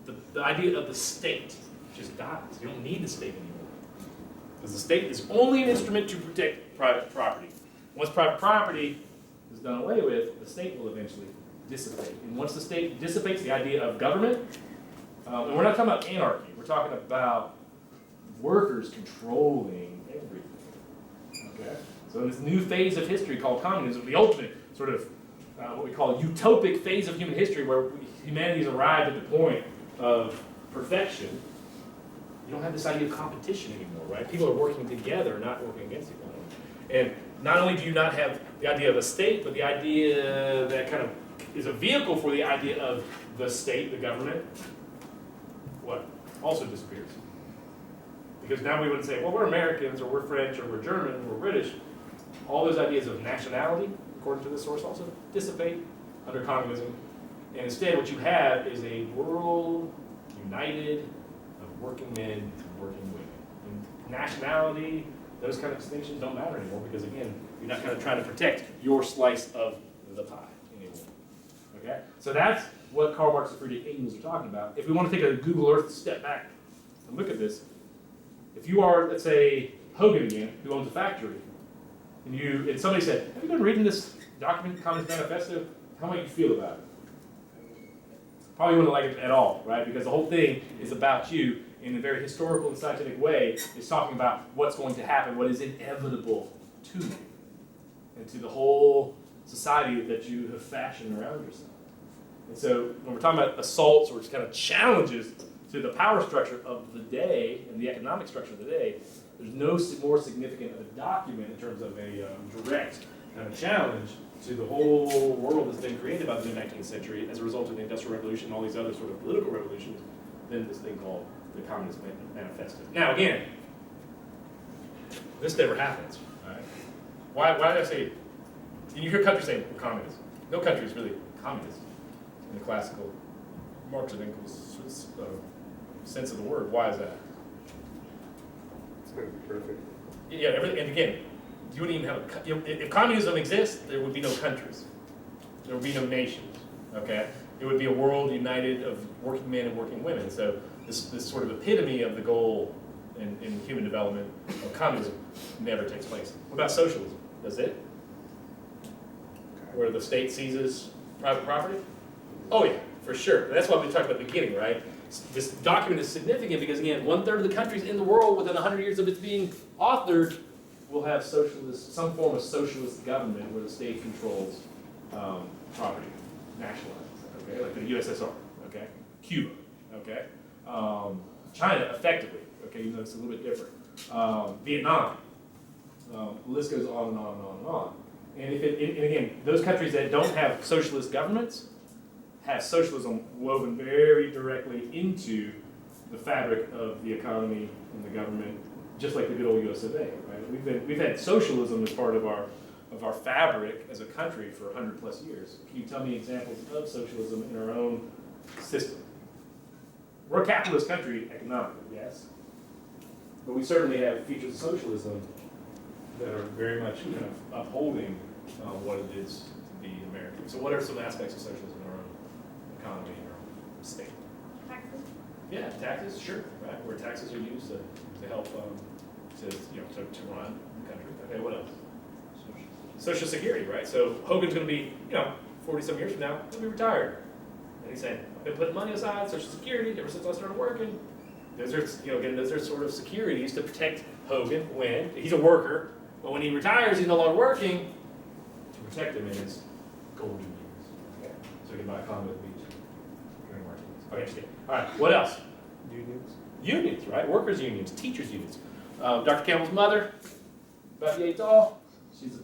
the idea of the state just dies. You don't need the state anymore. Because the state is only an instrument to protect private property. Once private property is done away with, the state will eventually dissipate. And once the state dissipates, the idea of government, and we're not talking about anarchy, we're talking about workers controlling everything. Okay? So in this new phase of history called communism, the ultimate sort of what we call utopic phase of human history where humanity has arrived at the point of perfection, you don't have this idea of competition anymore, right? People are working together, not working against each other. And not only do you not have the idea of a state, but the idea that kind of is a vehicle for the idea of the state, the government, what? Also disappears. Because now we wouldn't say, well, we're Americans, or we're French, or we're German, or we're British. All those ideas of nationality, according to this source, also dissipate under communism. And instead, what you have is a world united of working men and working women. And nationality, those kind of distinctions don't matter anymore because, again, you're not kind of trying to protect your slice of the pie anymore. Okay? So that's what Karl Marx and Friedrich Engels are talking about. If we want to take a Google Earth step back and look at this, if you are, let's say, Hogan again, who owns a factory, and somebody said, have you been reading this document, Communist Manifesto? How might you feel about it? Probably wouldn't like it at all, right? Because the whole thing is about you in a very historical and scientific way. It's talking about what's going to happen, what is inevitable to you, and to the whole society that you have fashioned around yourself. And so when we're talking about assaults or just kind of challenges to the power structure of the day and the economic structure of the day, there's no more significant of a document in terms of a direct kind of challenge to the whole world that's been created by the mid-19th century as a result of the Industrial Revolution and all these other sort of political revolutions than this thing called the Communist Manifesto. Now again, this never happens. Right? Why did I say, you hear countries saying we're communist. No country is really communist in the classical Marx and Engels sense of the word. Why is that? It's going to be perfect. Yeah, and again, you wouldn't even have if communism exists, there would be no countries. There would be no nations, okay? It would be a world united of working men and working women. So this sort of epitome of the goal in human development of communism never takes place. What about socialism? Does it? Where the state seizes private property? Oh yeah, for sure. That's why we talked about at the beginning, right? This document is significant because, again, 1/3 of the countries in the world within 100 years of its being authored will have some form of socialist government where the state controls property, nationalized, okay? Like the USSR, okay? Cuba, okay? China, effectively, okay, even though it's a little bit different. Vietnam, the list goes on and on and on and on. And again, those countries that don't have socialist governments have socialism woven very directly into the fabric of the economy and the government, just like the good old US of A, right? We've had socialism as part of our fabric as a country for 100+ years. Can you tell me examples of socialism in our own system? We're a capitalist country economically, yes, but we certainly have features of socialism that are very much kind of upholding what it is to be American. So what are some aspects of socialism in our own economy and our own state? Taxes. Yeah, taxes, sure, right, where taxes are used to help to run the country. Okay, what else? Social Security, right? So Hogan's going to be, 40-some years from now, he'll be retired. And he's saying, I've been putting money aside, Social Security, ever since I started working. Those are sort of securities to protect Hogan when he's a worker, but when he retires, he's no longer working, to protect him in his golden years. Okay? So he can buy a condo at the beach, drink martinis. Okay, all right, what else? Unions. Unions, right? Workers' unions, teachers' unions. Dr. Campbell's mother, Beth Yates All,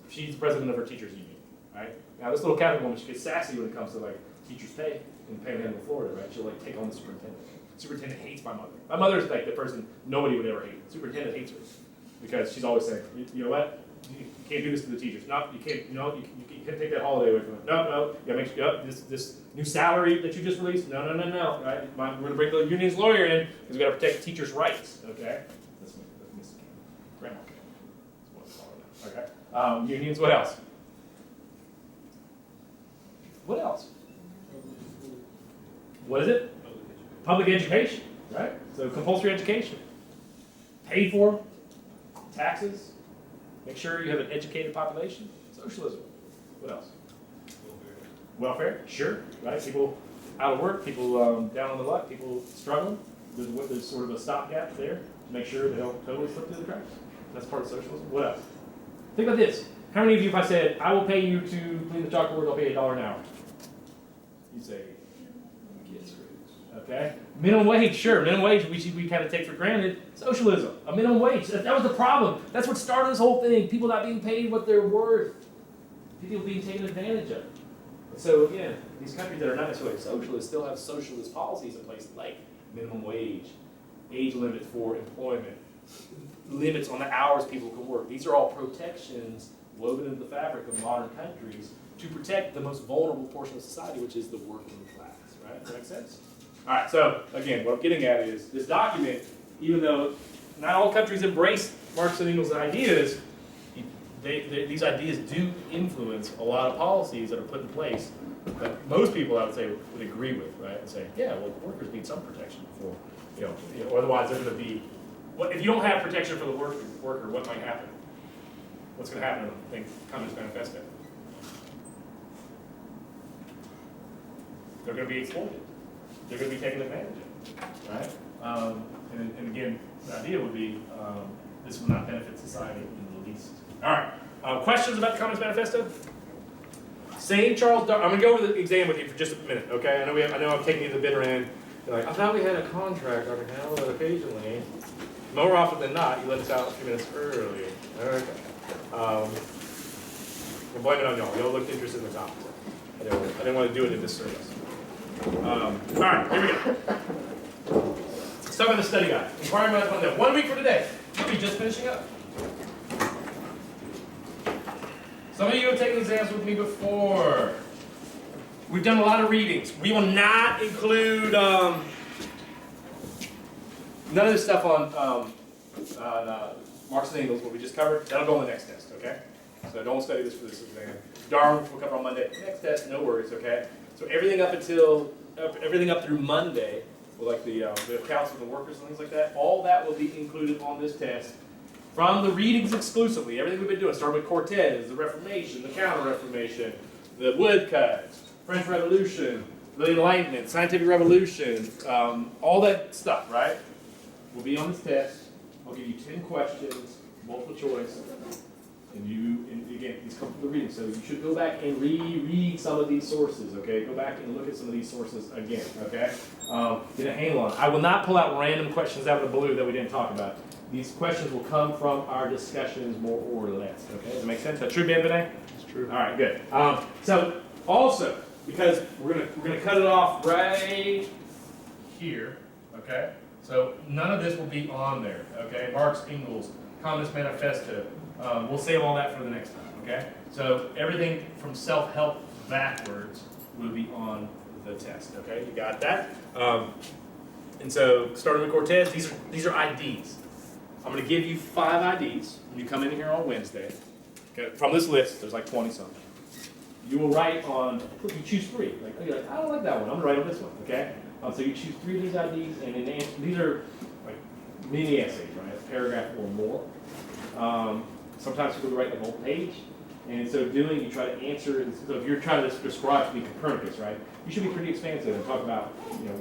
she's the president of her teachers union, right? Now this little Catholic woman, she gets sassy when it comes to like teachers' pay in Panhandle, Florida, right? She'll like take on the superintendent. Superintendent hates my mother. My mother's like the person nobody would ever hate. Superintendent hates her because she's always saying, you know what? You can't do this to the teachers. No, you can't. You know, you can't take that holiday away from them. No, you gotta make sure. This new salary that you just released. No, right? We're gonna bring the union's lawyer in because we gotta protect teachers' rights. Okay. That's Miss Grandma. That's what I call her now. Okay. Unions. What else? What else? What is it? Public education, right? So compulsory education. Paid for, taxes, make sure you have an educated population. Socialism. What else? Welfare, sure, right? People out of work, people down on the luck, people struggling. There's sort of a stopgap there to make sure they don't totally slip through the cracks. That's part of socialism. What else? Think about this. How many of you, if I said, I will pay you to clean the chalkboard, I'll pay you $1 an hour? You say, get screwed. Okay? Minimum wage, sure. Minimum wage we kind of take for granted. Socialism, a minimum wage. That was the problem. That's what started this whole thing. People not being paid what they're worth. People being taken advantage of. So again, these countries that are not necessarily socialist still have socialist policies in place like minimum wage, age limit for employment, limits on the hours people can work. These are all protections woven into the fabric of modern countries to protect the most vulnerable portion of society, which is the working class, right? Does that make sense? All right, so again, what I'm getting at is this document, even though not all countries embrace Marx and Engels' ideas, these ideas do influence a lot of policies that are put in place that most people, I would say, would agree with, right? And say, yeah, well, workers need some protection for, otherwise they're going to be, if you don't have protection for the worker, what might happen? What's going to happen in the Communist Manifesto? They're going to be exploited. They're going to be taken advantage of, right? And again, the idea would be this will not benefit society in the least. All right, questions about the Communist Manifesto? St. Charles Darwin, I'm going to go over the exam with you for just a minute, okay? I know I'm taking you to the bitter end. You're like, I thought we had a contract, Dr. Howell, but occasionally, more often than not, you let us out a few minutes early. Okay. We'll blame it on y'all. Y'all looked interested in the topic. I didn't want to do it in this service. All right, here we go. Start with the study guide. Inquiring about content. 1 week from today. We'll be just finishing up. Some of you have taken exams with me before. We've done a lot of readings. We will not include none of this stuff on Marx and Engels, what we just covered. That'll go on the next test, okay? So don't study this for this exam. Darwin we'll cover on Monday. Next test, no worries, okay? So everything up through Monday, with like the accounts of the workers and things like that, all that will be included on this test from the readings exclusively. Everything we've been doing, starting with Cortez, the Reformation, the Counter-Reformation, the woodcuts, French Revolution, the Enlightenment, Scientific Revolution, all that stuff, right? Will be on this test. I'll give you 10 questions, multiple choice, and again, these come from the reading, so you should go back and reread some of these sources, okay? Go back and look at some of these sources again, okay? Get a handle on it. I will not pull out random questions out of the blue that we didn't talk about. These questions will come from our discussions more or less, okay? Does that make sense? That's true, Ben Benet? It's true. All right, good. So also, because we're gonna cut it off right here, okay? So none of this will be on there, okay? Marx, Engels, Communist Manifesto. We'll save all that for the next time, okay? So everything from self-help backwards will be on the test, okay? You got that? And so starting with Cortez, these are IDs. I'm going to give you 5 IDs when you come in here on Wednesday. Okay? From this list, there's like 20 something. You will write on, you choose 3. You're like, I don't like that one. I'm going to write on this one, okay? So you choose 3 of these IDs, and these are like mini essays, right? A paragraph or more. Sometimes people write the whole page, and in so doing, you try to answer. So if you're trying to describe to be Copernicus, right? You should be pretty expansive and talk about,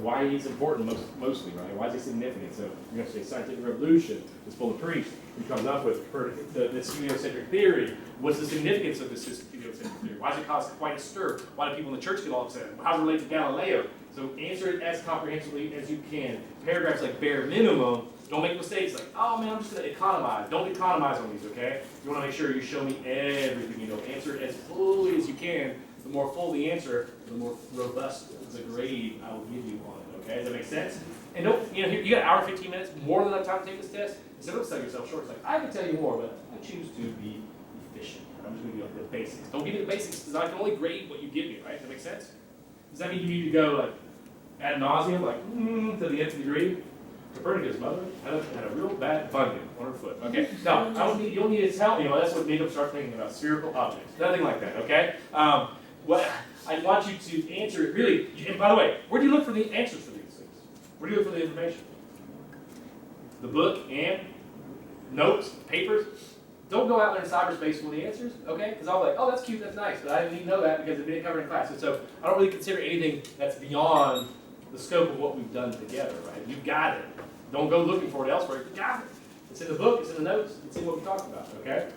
why he's important mostly, right? Why is he significant? So you're going to say scientific revolution is full of priests. He comes up with this heliocentric theory. What's the significance of this heliocentric theory? Why does it cause quite a stir? Why do people in the church get all upset? How does it relate to Galileo? So answer it as comprehensively as you can. Paragraphs like bare minimum. Don't make mistakes like, oh man, I'm just going to economize. Don't economize on these, okay? You want to make sure you show me everything you know. Answer it as fully as you can. The more full the answer, the more robust the grade I will give you on it, okay? Does that make sense? And don't, you know, you got an hour, 15 minutes, more than enough time to take this test. Instead of selling yourself short, it's like, I can tell you more, but I choose to be efficient. I'm just going to give you the basics. Don't give me the basics because I can only grade what you give me, right? Does that make sense? Does that mean you need to go like ad nauseum, like to the nth degree? Copernicus' mother had a real bad bunion on her foot. Okay, now you don't need to tell me. That's what made them start thinking about spherical objects. Nothing like that. Okay. What I want you to answer it really. And by the way, where do you look for the answers for these things? Where do you look for the information? The book and notes, papers. Don't go out there in cyberspace for the answers, okay? Because I'll be like, oh, that's cute, that's nice, but I didn't even know that because it didn't cover in class. And so I don't really consider anything that's beyond the scope of what we've done together, right? You got it. Don't go looking for it elsewhere. You got it. It's in the book, it's in the notes, it's in what we talked about, okay?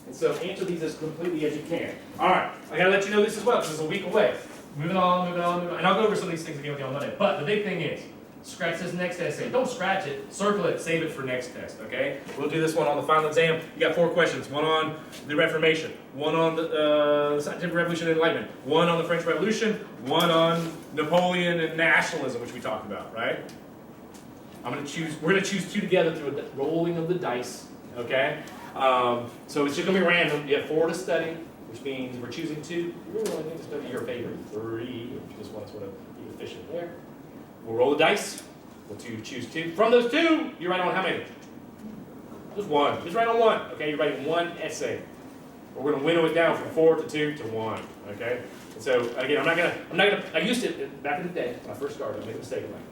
And so answer these as completely as you can. All right, I gotta let you know this as well because it's a week away. Moving on. And I'll go over some of these things again with you on Monday. But the big thing is, scratch this next essay. Don't scratch it, circle it, save it for next test, okay? We'll do this one on the final exam. You got 4 questions. One on the Reformation, one on the Scientific Revolution and Enlightenment, one on the French Revolution, one on Napoleon and nationalism, which we talked about, right? We're gonna choose 2 together through a rolling of the dice, okay? So it's just gonna be random. You have 4 to study, which means we're choosing 2. You really only need to study your favorite 3 if you just want to sort of be efficient there. We'll roll the dice. We'll choose 2. From those 2, you write on how many? Just 1. Just write on 1. Okay, you're writing 1 essay. We're going to winnow it down from 4 to 2 to 1. Okay. And so again, I'm not gonna. I used to back in the day when I first started. I made a mistake. I'm like,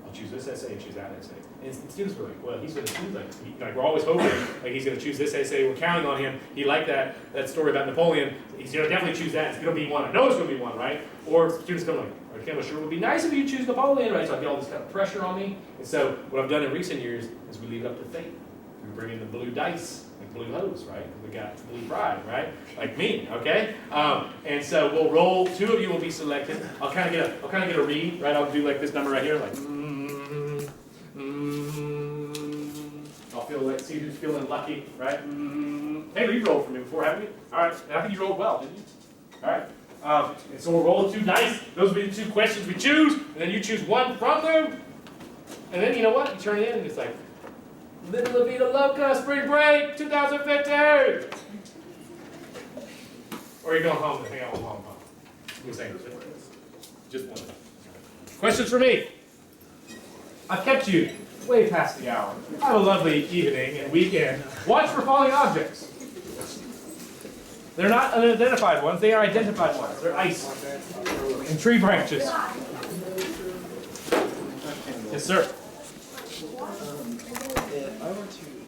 I'll choose this essay and choose that essay. And students were like, well, he's going to choose like we're always hoping like he's going to choose this essay. We're counting on him. He liked that story about Napoleon. He's going to definitely choose that. It's going to be 1. I know it's going to be 1, right? Or students come like, okay, well, sure, it would be nice if you choose Napoleon, right? So I get all this kind of pressure on me. And so what I've done in recent years is we leave it up to fate. We bring in the blue dice, like blue hose, right? We got blue pride, right? Like me, okay? And so we'll roll. 2 of you will be selected. I'll kind of get a read, right? I'll do like this number right here, like. I'll feel like see who's feeling lucky, right? Taylor, you rolled for me before, haven't you? All right, and I think you rolled well, didn't you? All right. And so we'll roll 2 dice. Those will be the 2 questions we choose, and then you choose 1 from them. And then you know what? You turn it in, and it's like, Little La Vida Loca, Spring Break, 2015. Or you're going home and hang out with mom. We're saying just 1. Questions for me? I've kept you way past the hour. Have a lovely evening and weekend. Watch for falling objects. They're not unidentified ones, they are identified ones. They're ice and tree branches. Yes, sir.